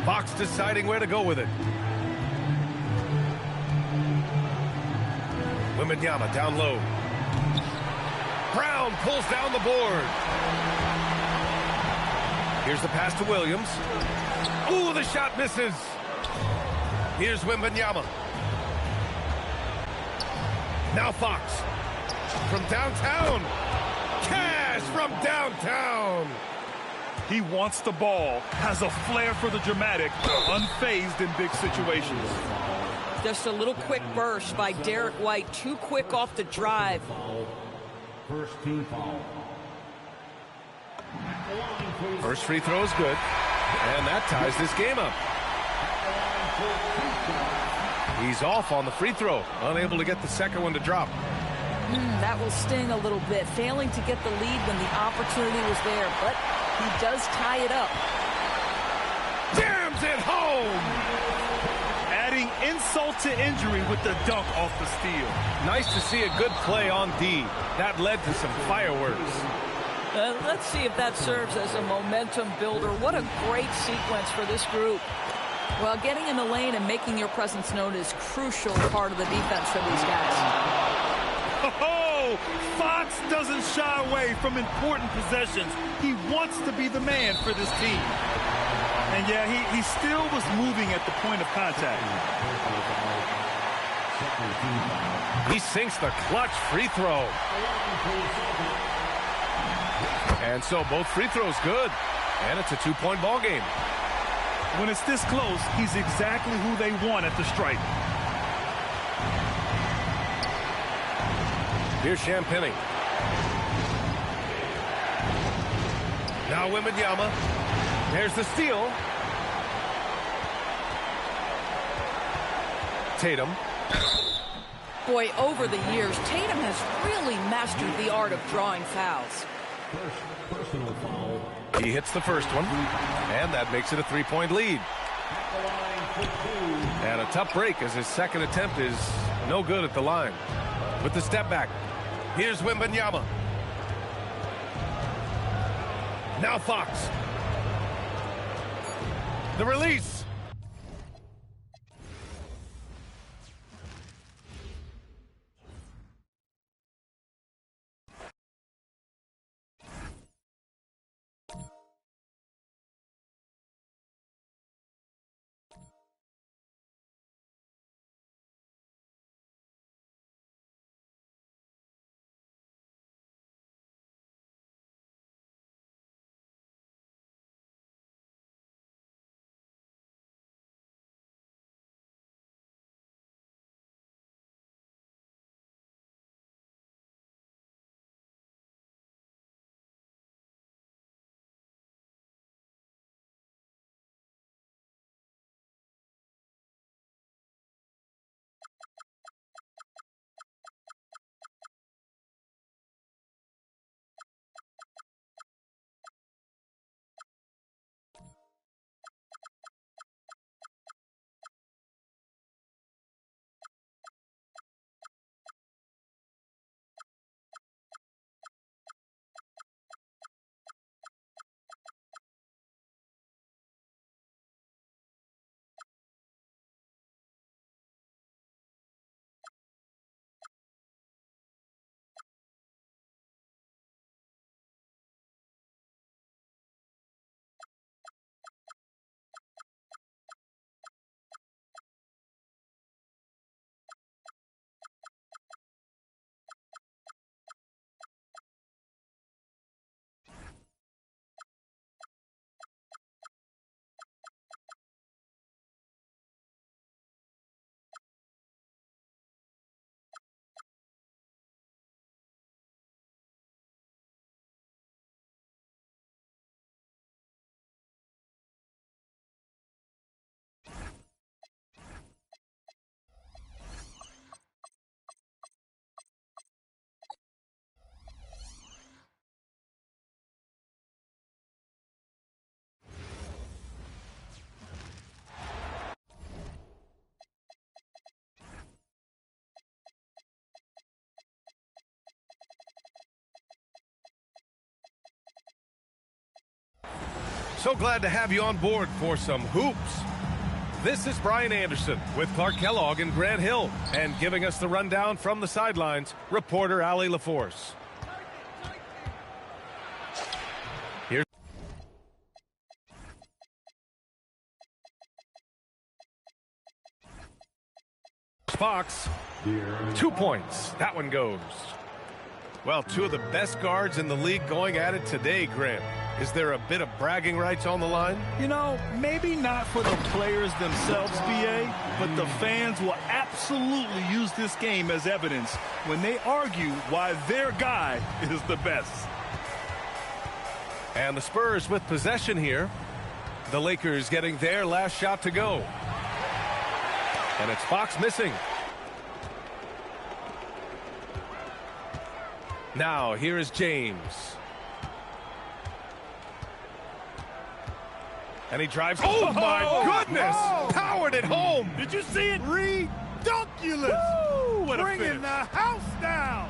Fox deciding where to go with it. Wembanyama down low. Brown pulls down the board. Here's the pass to Williams. Ooh, the shot misses. Here's Wembanyama. Now Fox. From downtown. Cash from downtown. He wants the ball, has a flair for the dramatic, unfazed in big situations. Just a little quick burst by Derek White. Too quick off the drive. First team foul. First free throw is good. And that ties this game up. He's off on the free throw. Unable to get the second one to drop. That will sting a little bit. Failing to get the lead when the opportunity was there. But he does tie it up. Jams it home! Adding insult to injury with the dunk off the steal. Nice to see a good play on D. That led to some fireworks. Let's see if that serves as a momentum builder. What a great sequence for this group. Well, getting in the lane and making your presence known is crucial part of the defense for these guys. Oh, Fox doesn't shy away from important possessions. He wants to be the man for this team. And yeah, he still was moving at the point of contact. He sinks the clutch free throw. And so both free throws good. And it's a 2-point ball game. When it's this close, he's exactly who they want at the stripe. Here's Champagny. Now Wembanyama. There's the steal. Tatum. Boy, over the years, Tatum has really mastered the art of drawing fouls. Personal foul. He hits the first one, and that makes it a 3-point lead. And a tough break as his second attempt is no good at the line. With the step back, here's Wembanyama. Now Fox. The release. So glad to have you on board for some hoops. This is Brian Anderson with Clark Kellogg and Grant Hill. And giving us the rundown from the sidelines, reporter Allie LaForce. Here's Fox. 2 points. That one goes. Well, two of the best guards in the league going at it today, Grant. Is there a bit of bragging rights on the line? You know, maybe not for the players themselves, BA, but the fans will absolutely use this game as evidence when they argue why their guy is the best. And the Spurs with possession here. The Lakers getting their last shot to go. And it's Fox missing. Now, here is James. And he drives. Oh, my goodness! Oh. Powered it home. Did you see it? Redunculous! Woo, what a Bringing finish. the house down!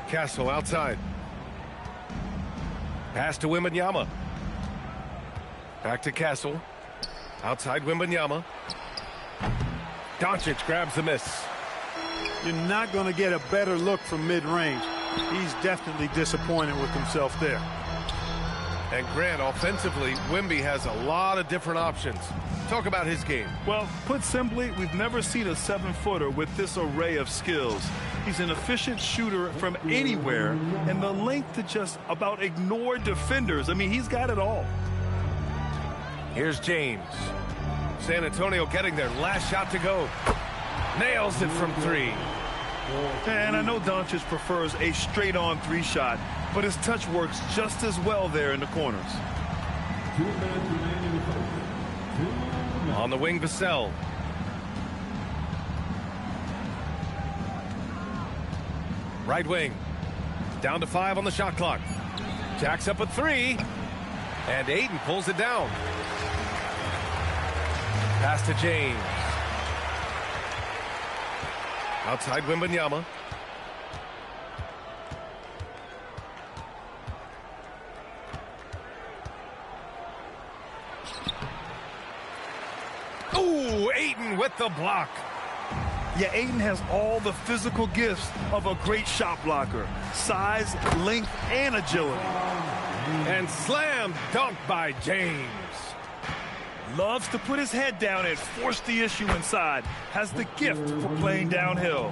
Castle outside. Pass to Wembanyama. Back to Castle. Outside Wembanyama. Doncic grabs the miss. You're not going to get a better look from mid-range. He's definitely disappointed with himself there. And Grant, offensively, Wemby has a lot of different options. Talk about his game. Well, put simply, we've never seen a 7-footer with this array of skills. He's an efficient shooter from anywhere, and the length to just about ignore defenders. I mean, he's got it all. Here's James. San Antonio getting their last shot to go. Nails it from three. And I know Doncic prefers a straight-on three shot, but his touch works just as well there in the corners. On the wing, Vassell. Right wing. Down to 5 on the shot clock. Jacks up a 3. And Ayton pulls it down. Pass to James. Outside Wembanyama. Ooh, Ayton with the block. Yeah, Ayton has all the physical gifts of a great shot blocker. Size, length, and agility. And slam dunk by James. Loves to put his head down and force the issue inside. Has the gift for playing downhill.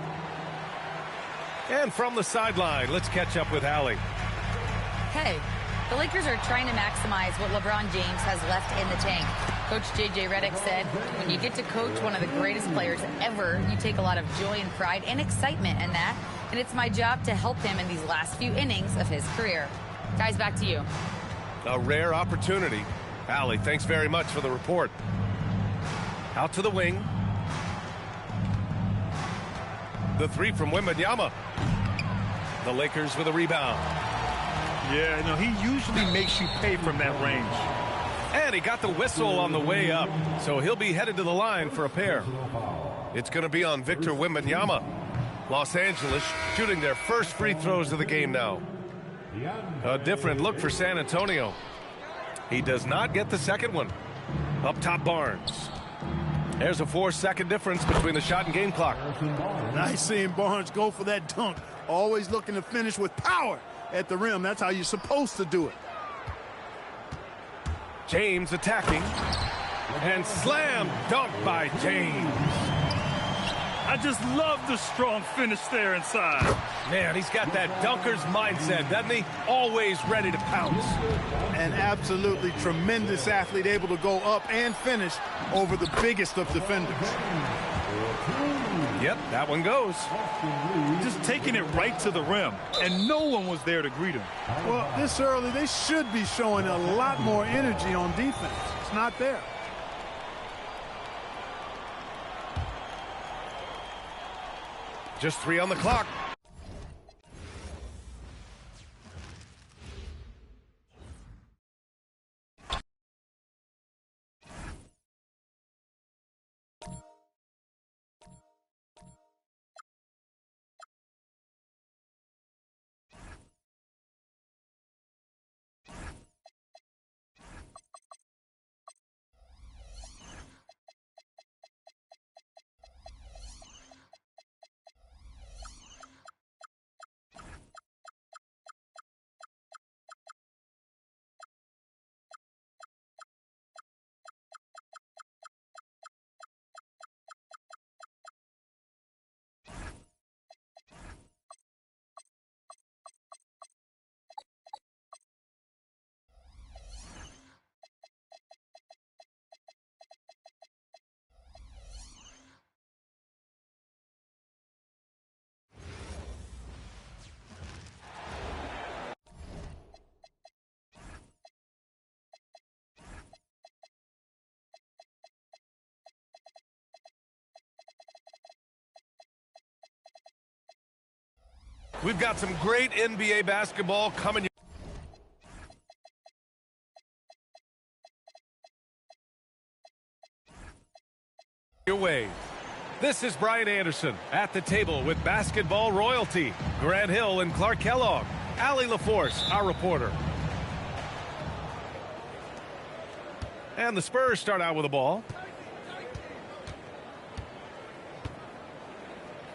And from the sideline, let's catch up with Allie. Hey, the Lakers are trying to maximize what LeBron James has left in the tank. Coach J.J. Redick said, when you get to coach one of the greatest players ever, you take a lot of joy and pride and excitement in that. And it's my job to help him in these last few innings of his career. Guys, back to you. A rare opportunity. Allie, thanks very much for the report. Out to the wing. The 3 from Wembanyama. The Lakers with a rebound. Yeah, no, he usually makes you pay from that range. And he got the whistle on the way up, so he'll be headed to the line for a pair. It's going to be on Victor Wembanyama. Los Angeles shooting their first free throws of the game now. A different look for San Antonio. He does not get the second one. Up top, Barnes. There's a 4-second difference between the shot and game clock. Nice seeing Barnes go for that dunk. Always looking to finish with power at the rim. That's how you're supposed to do it. James attacking. And slam dunk by James. I just love the strong finish there inside. Man, he's got that dunker's mindset, doesn't he? Always ready to pounce. An absolutely tremendous athlete, able to go up and finish over the biggest of defenders. Yep, that one goes. Just taking it right to the rim, and no one was there to greet him. Well, this early, they should be showing a lot more energy on defense. It's not there. Just 3 on the clock. We've got some great NBA basketball coming your way. This is Brian Anderson at the table with basketball royalty. Grant Hill and Clark Kellogg. Allie LaForce, our reporter. And the Spurs start out with the ball.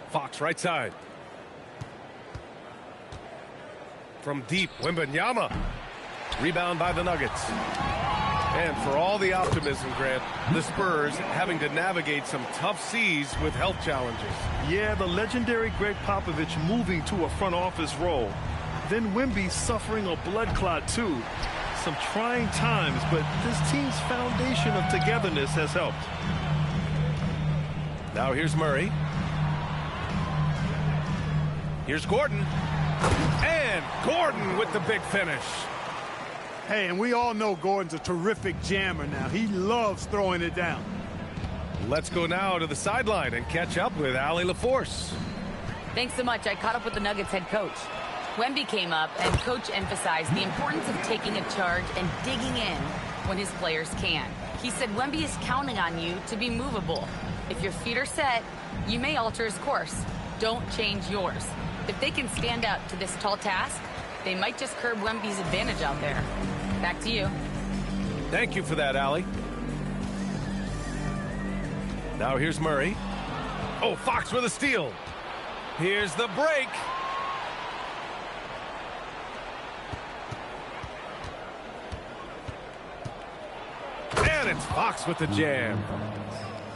Fox right side. From deep, Wembanyama. Rebound by the Nuggets. And for all the optimism, Grant, the Spurs having to navigate some tough seas with health challenges. Yeah, the legendary Greg Popovich moving to a front office role. Then Wemby suffering a blood clot, too. Some trying times, but this team's foundation of togetherness has helped. Now here's Murray. Here's Gordon. And Gordon with the big finish. Hey, and we all know Gordon's a terrific jammer now. He loves throwing it down. Let's go now to the sideline and catch up with Allie LaForce. Thanks so much. I caught up with the Nuggets head coach. Wemby came up, and Coach emphasized the importance of taking a charge and digging in when his players can. He said Wemby is counting on you to be movable. If your feet are set, you may alter his course. Don't change yours. If they can stand up to this tall task, they might just curb Wemby's advantage out there. Back to you. Thank you for that, Allie. Now here's Murray. Oh, Fox with a steal. Here's the break. And it's Fox with the jam.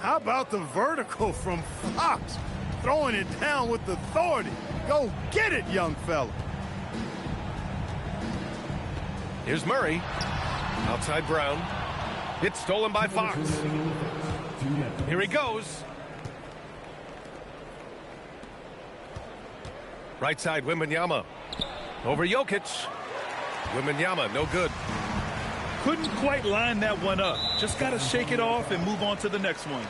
How about the vertical from Fox? Throwing it down with authority. Go get it, young fella. Here's Murray. Outside Brown. It's stolen by Fox. Here he goes. Right side, Wembanyama. Over Jokic. Wembanyama, no good. Couldn't quite line that one up. Just got to shake it off and move on to the next one.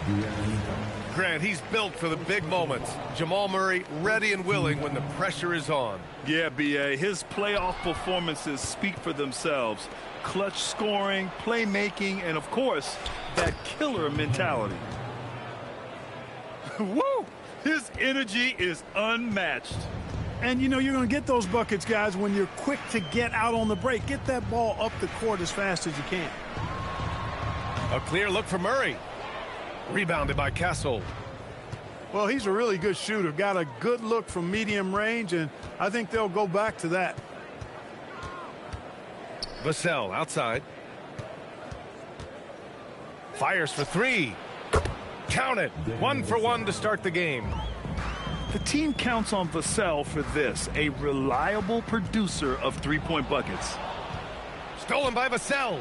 Grant, he's built for the big moments. Jamal Murray ready and willing when the pressure is on. Yeah, B.A. His playoff performances speak for themselves. Clutch scoring, playmaking, and, of course, that killer mentality. Woo! His energy is unmatched. And, you know, you're going to get those buckets, guys, when you're quick to get out on the break. Get that ball up the court as fast as you can. A clear look for Murray. Rebounded by Castle. Well, he's a really good shooter. Got a good look from medium range, and I think they'll go back to that. Vassell outside. Fires for three. Count it. 1 for 1 to start the game. The team counts on Vassell for this, a reliable producer of three-point buckets. Stolen by Vassell.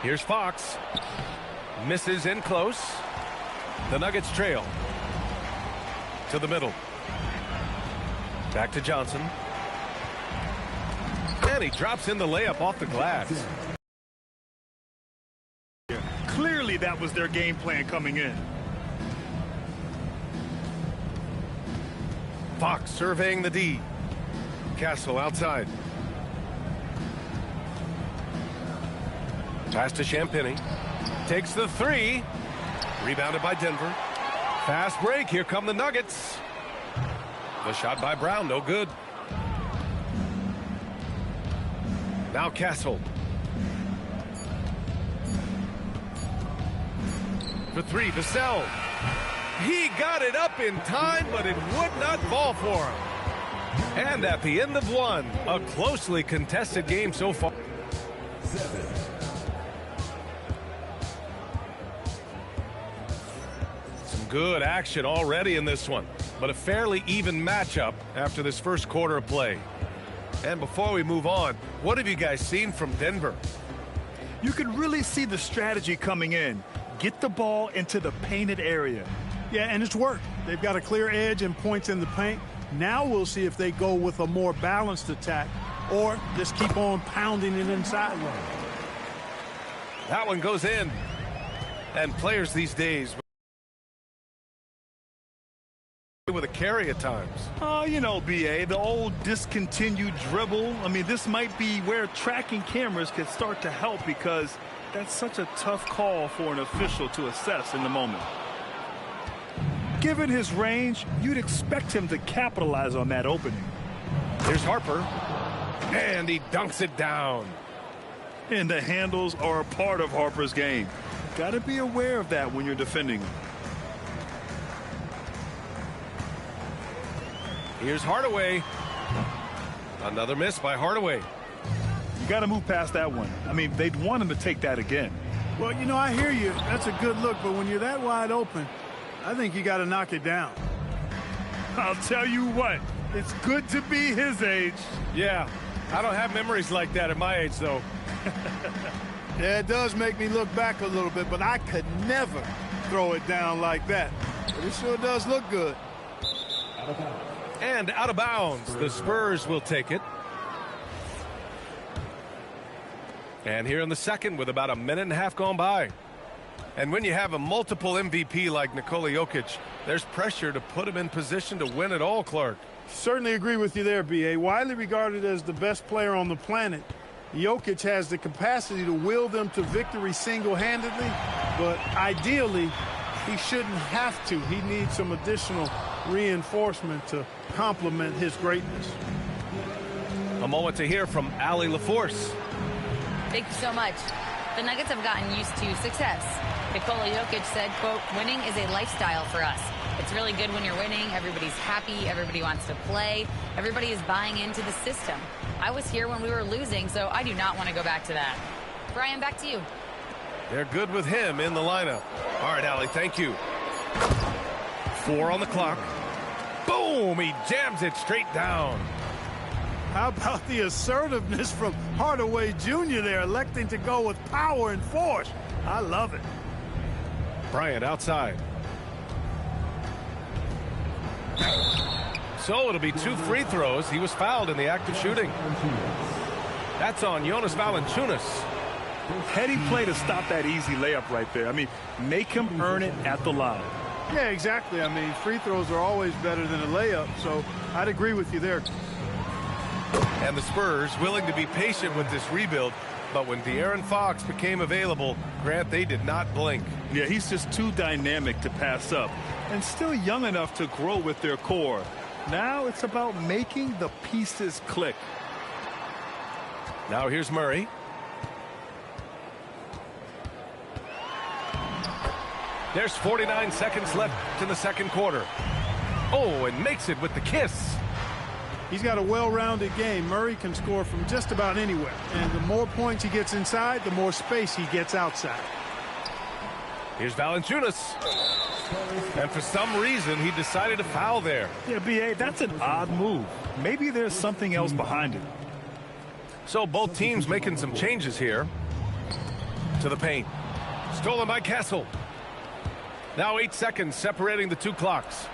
Here's Fox. Misses in close. The Nuggets trail. To the middle. Back to Johnson. And he drops in the layup off the glass. Clearly that was their game plan coming in. Fox surveying the D. Castle outside. Pass to Champagny. Takes the three. Rebounded by Denver. Fast break. Here come the Nuggets. The shot by Brown. No good. Now Castle. For three. Vassell. He got it up in time, but it would not fall for him. And at the end of one, a closely contested game so far. Some good action already in this one, but a fairly even matchup after this first quarter of play. And before we move on, what have you guys seen from Denver? You can really see the strategy coming in. Get the ball into the painted area. Yeah, and it's worked. They've got a clear edge and points in the paint. Now we'll see if they go with a more balanced attack or just keep on pounding it inside. That one goes in. And players these days with a carry at times. Oh, you know, B.A., the old discontinued dribble. I mean, this might be where tracking cameras can start to help because that's such a tough call for an official to assess in the moment. Given his range, you'd expect him to capitalize on that opening. Here's Harper, and he dunks it down. And the handles are a part of Harper's game. Got to be aware of that when you're defending him. Here's Hardaway. Another miss by Hardaway. You got to move past that one. I mean, they'd want him to take that again. Well, you know, I hear you. That's a good look, but when you're that wide open, I think you got to knock it down. I'll tell you what, it's good to be his age. Yeah, I don't have memories like that at my age, though. Yeah, it does make me look back a little bit, but I could never throw it down like that. But it sure does look good. And out of bounds, the Spurs will take it. And here in the second with about a minute and a half gone by. And when you have a multiple MVP like Nikola Jokic, there's pressure to put him in position to win it all, Clark. Certainly agree with you there, B.A. Widely regarded as the best player on the planet, Jokic has the capacity to will them to victory single-handedly, but ideally, he shouldn't have to. He needs some additional reinforcement to complement his greatness. A moment to hear from Allie LaForce. Thank you so much. The Nuggets have gotten used to success. Nikola Jokic said, quote, winning is a lifestyle for us. It's really good when you're winning. Everybody's happy. Everybody wants to play. Everybody is buying into the system. I was here when we were losing, so I do not want to go back to that. Brian, back to you. They're good with him in the lineup. All right, Allie, thank you. 4 on the clock. Boom! He jams it straight down. How about the assertiveness from Hardaway Jr. there, electing to go with power and force? I love it. Bryant outside. So it'll be 2 free throws. He was fouled in the act of shooting. That's on Jonas Valanciunas. Heady play to stop that easy layup right there. I mean, make him earn it at the line. Yeah, exactly. I mean, free throws are always better than a layup, so I'd agree with you there. And the Spurs willing to be patient with this rebuild, but when De'Aaron Fox became available, Grant, they did not blink. Yeah, he's just too dynamic to pass up and still young enough to grow with their core. Now it's about making the pieces click. Now here's Murray. There's 49 seconds left in the second quarter. Oh, and makes it with the kiss. He's got a well-rounded game. Murray can score from just about anywhere. And the more points he gets inside, the more space he gets outside. Here's Valanciunas. And for some reason, he decided to foul there. Yeah, B.A., that's an odd move. Maybe there's something else behind it. So both teams making some changes here. To the paint. Stolen by Castle. Now 8 seconds separating the 2 clocks.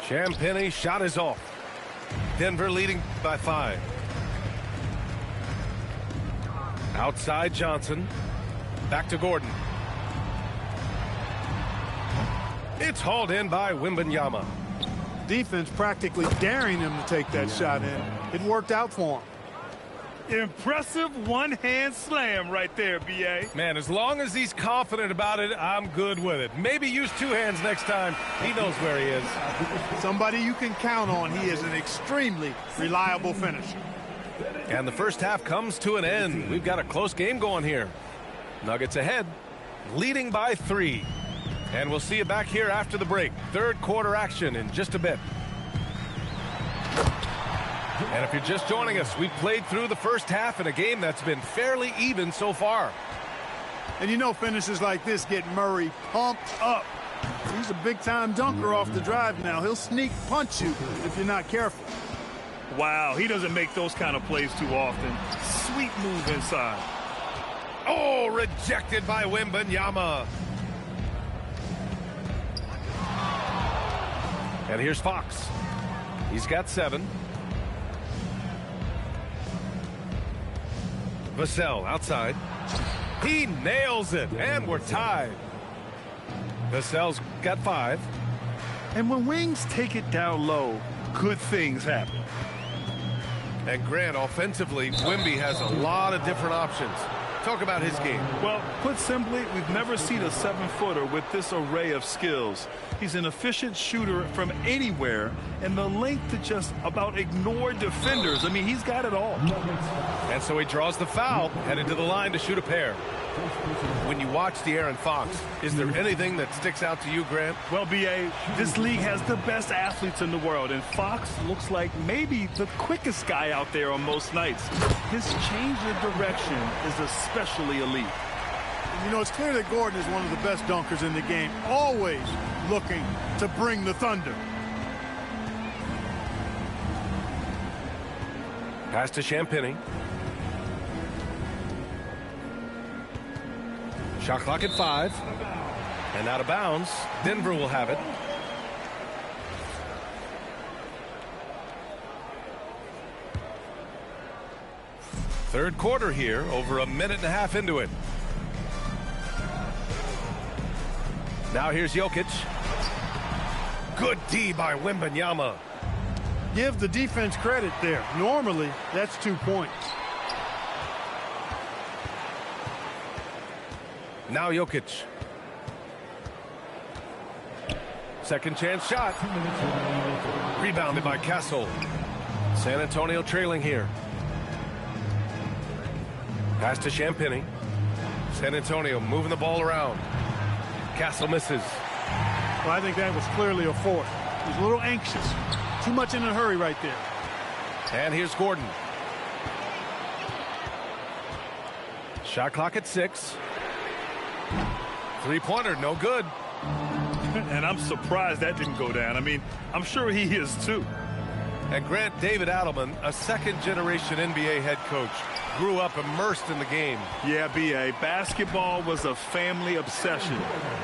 Champagnie shot is off. Denver leading by 5. Outside Johnson. Back to Gordon. It's hauled in by Wembanyama. Defense practically daring him to take that shot in. It worked out for him. Impressive one-hand slam right there, B.A. Man, as long as he's confident about it, I'm good with it. Maybe use 2 hands next time. He knows where he is. Somebody you can count on. He is an extremely reliable finisher. And the first half comes to an end. We've got a close game going here. Nuggets ahead, leading by 3. And we'll see you back here after the break. Third quarter action in just a bit. And if you're just joining us, we played through the first half in a game that's been fairly even so far. And you know finishes like this get Murray pumped up. He's a big-time dunker off the drive now. He'll sneak punch you if you're not careful. Wow, he doesn't make those kind of plays too often. Sweet move inside. Oh, rejected by Wembanyama. And here's Fox. He's got 7. Vassell outside. He nails it, and we're tied. Vassell's got 5. And when wings take it down low, good things happen. And Grant, offensively, Wemby has a lot of different options. Talk about his game. Well, put simply, we've never seen a 7-footer with this array of skills. He's an efficient shooter from anywhere, and the length to just about ignore defenders. I mean, he's got it all. And so he draws the foul, headed to the line to shoot a pair. When you watch De'Aaron Fox, is there anything that sticks out to you, Grant? Well, B.A., this league has the best athletes in the world, and Fox looks like maybe the quickest guy out there on most nights. His change of direction is especially elite. You know, it's clear that Gordon is one of the best dunkers in the game, always looking to bring the thunder. Pass to Champagny. Shot clock at 5. And out of bounds. Denver will have it. Third quarter here, over a minute and a half into it. Now here's Jokic. Good D by Wembanyama. Give the defense credit there. Normally, that's 2 points. Now Jokic. Second chance shot. Rebounded by Castle. San Antonio trailing here. Pass to Champagny. San Antonio moving the ball around. Castle misses. Well, I think that was clearly a fourth. He was a little anxious. Too much in a hurry right there. And here's Gordon. Shot clock at 6. Three-pointer, no good. And I'm surprised that didn't go down. I mean, I'm sure he is too. And Grant, David Adelman, a second-generation NBA head coach, grew up immersed in the game. Yeah, B.A., basketball was a family obsession.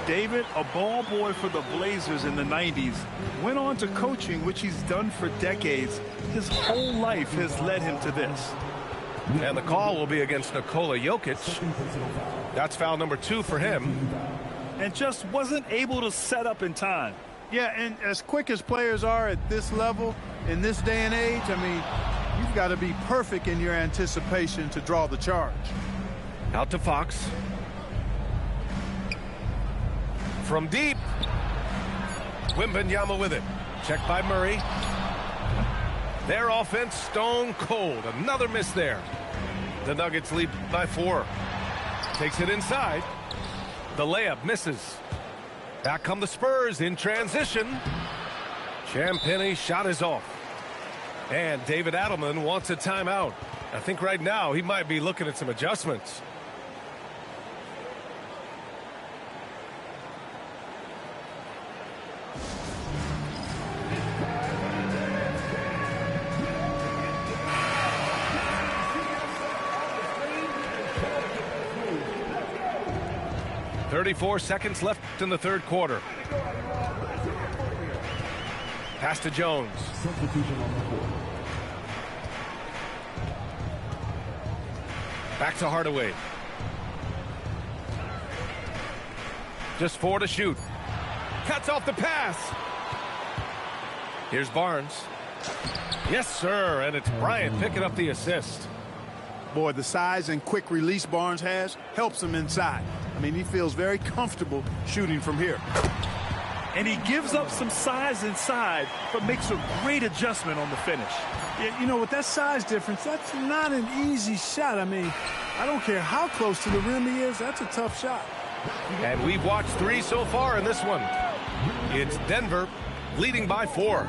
David, a ball boy for the Blazers in the 90s, went on to coaching, which he's done for decades. His whole life has led him to this. And the call will be against Nikola Jokic. That's foul number 2 for him. And just wasn't able to set up in time. Yeah, and as quick as players are at this level, in this day and age, I mean, you've got to be perfect in your anticipation to draw the charge. Out to Fox. From deep. Wembanyama with it. Checked by Murray. Their offense stone cold. Another miss there. The Nuggets lead by 4. Takes it inside. The layup misses. Back come the Spurs in transition. Champagny's shot is off. And David Adelman wants a timeout. I think right now he might be looking at some adjustments. .34 seconds left in the third quarter. Pass to Jones. Back to Hardaway. Just 4 to shoot. Cuts off the pass. Here's Barnes. Yes, sir, and it's Bryant picking up the assist. Boy, the size and quick release Barnes has helps him inside. I mean, he feels very comfortable shooting from here. And he gives up some size inside, but makes a great adjustment on the finish. Yeah, you know, with that size difference, that's not an easy shot. I mean, I don't care how close to the rim he is. That's a tough shot. And we've watched 3 so far in this one. It's Denver leading by 4.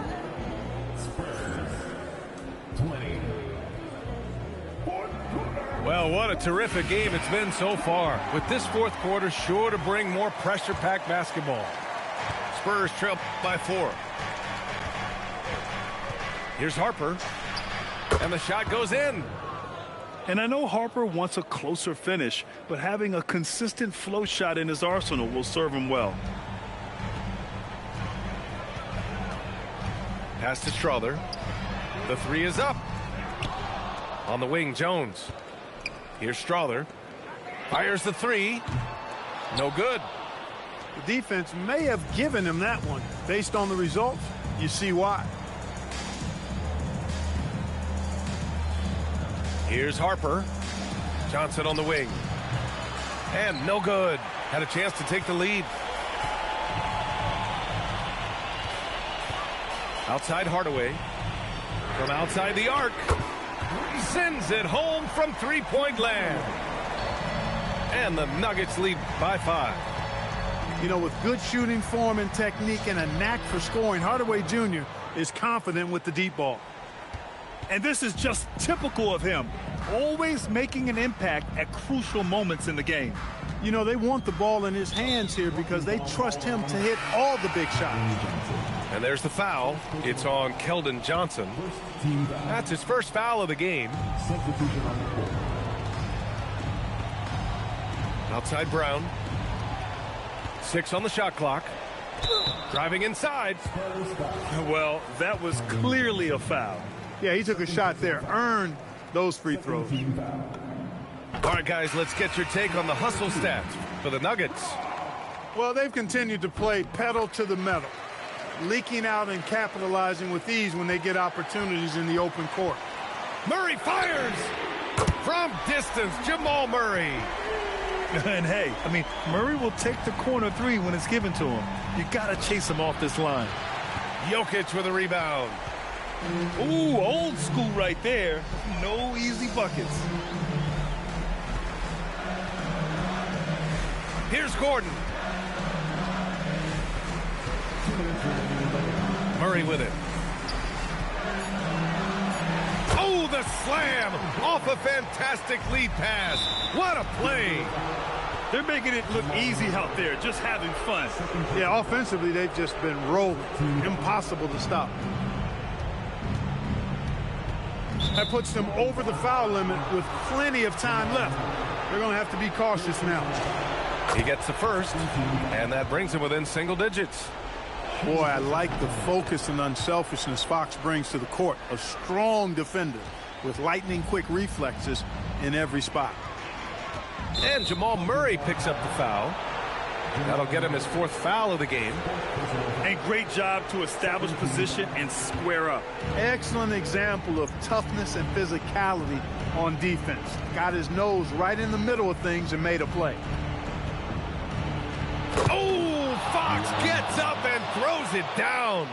Well, what a terrific game it's been so far. With this fourth quarter sure to bring more pressure-packed basketball. Spurs trail by 4. Here's Harper. And the shot goes in. And I know Harper wants a closer finish, but having a consistent flow shot in his arsenal will serve him well. Pass to Strother. The 3 is up. On the wing, Jones. Here's Strother. Fires the 3. No good. The defense may have given him that one. Based on the results, you see why. Here's Harper. Johnson on the wing. And no good. Had a chance to take the lead. Outside Hardaway. From outside the arc. Sends it home from three-point land. And the Nuggets lead by 5. You know, with good shooting form and technique and a knack for scoring, Hardaway Jr. is confident with the deep ball. And this is just typical of him, always making an impact at crucial moments in the game. You know, they want the ball in his hands here because they trust him to hit all the big shots. And there's the foul. It's on Keldon Johnson. That's his first foul of the game. Outside Brown. 6 on the shot clock. Driving inside. Well, that was clearly a foul. Yeah, he took a shot there. Earned those free throws. All right, guys, let's get your take on the hustle stats for the Nuggets. Well, they've continued to play pedal to the metal, leaking out and capitalizing with ease when they get opportunities in the open court. Murray fires from distance. Jamal Murray. And hey, I mean, Murray will take the corner three when it's given to him. You got to chase him off this line. Jokic with a rebound. Ooh, old school right there. No easy buckets. Here's Gordon. Murray with it. Oh, the slam off a fantastic lead pass. What a play. They're making it look easy out there, just having fun. Yeah, offensively, they've just been rolling. Impossible to stop. That puts them over the foul limit with plenty of time left. They're going to have to be cautious now. He gets the first, and that brings him within single digits. Boy, I like the focus and unselfishness Fox brings to the court. A strong defender with lightning-quick reflexes in every spot. And Jamal Murray picks up the foul. That'll get him his 4th foul of the game. And great job to establish position and square up. Excellent example of toughness and physicality on defense. Got his nose right in the middle of things and made a play. Oh, Fox gets up and throws it down.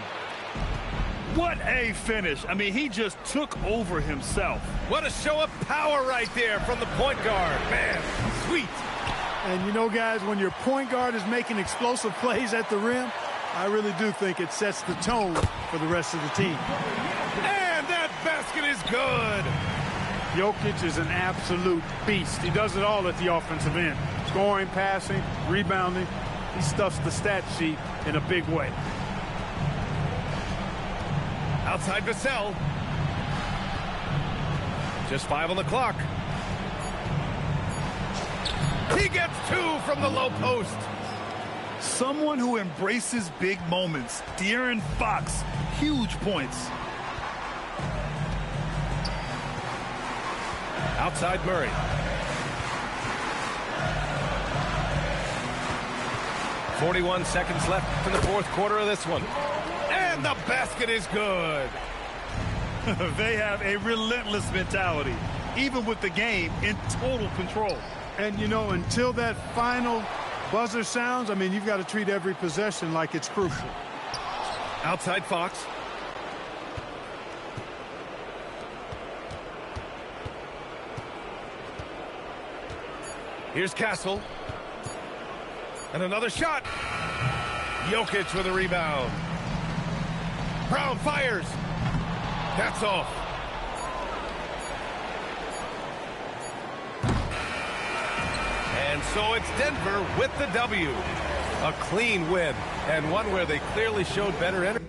What a finish. I mean, he just took over himself. What a show of power right there from the point guard. Man, sweet. And you know, guys, when your point guard is making explosive plays at the rim, I really do think it sets the tone for the rest of the team. And that basket is good. Jokic is an absolute beast. He does it all at the offensive end. Scoring, passing, rebounding. He stuffs the stat sheet in a big way. Outside Vassell. Just 5 on the clock. He gets 2 from the low post. Someone who embraces big moments. De'Aaron Fox, huge points. Outside Murray. .41 seconds left in the 4th quarter of this one. And the basket is good. They have a relentless mentality, even with the game in total control. And, you know, until that final buzzer sounds, I mean, you've got to treat every possession like it's crucial. Outside Fox. Here's Castle. And another shot. Jokic with a rebound. Brown fires. That's off. And so it's Denver with the W. A clean win, and one where they clearly showed better energy.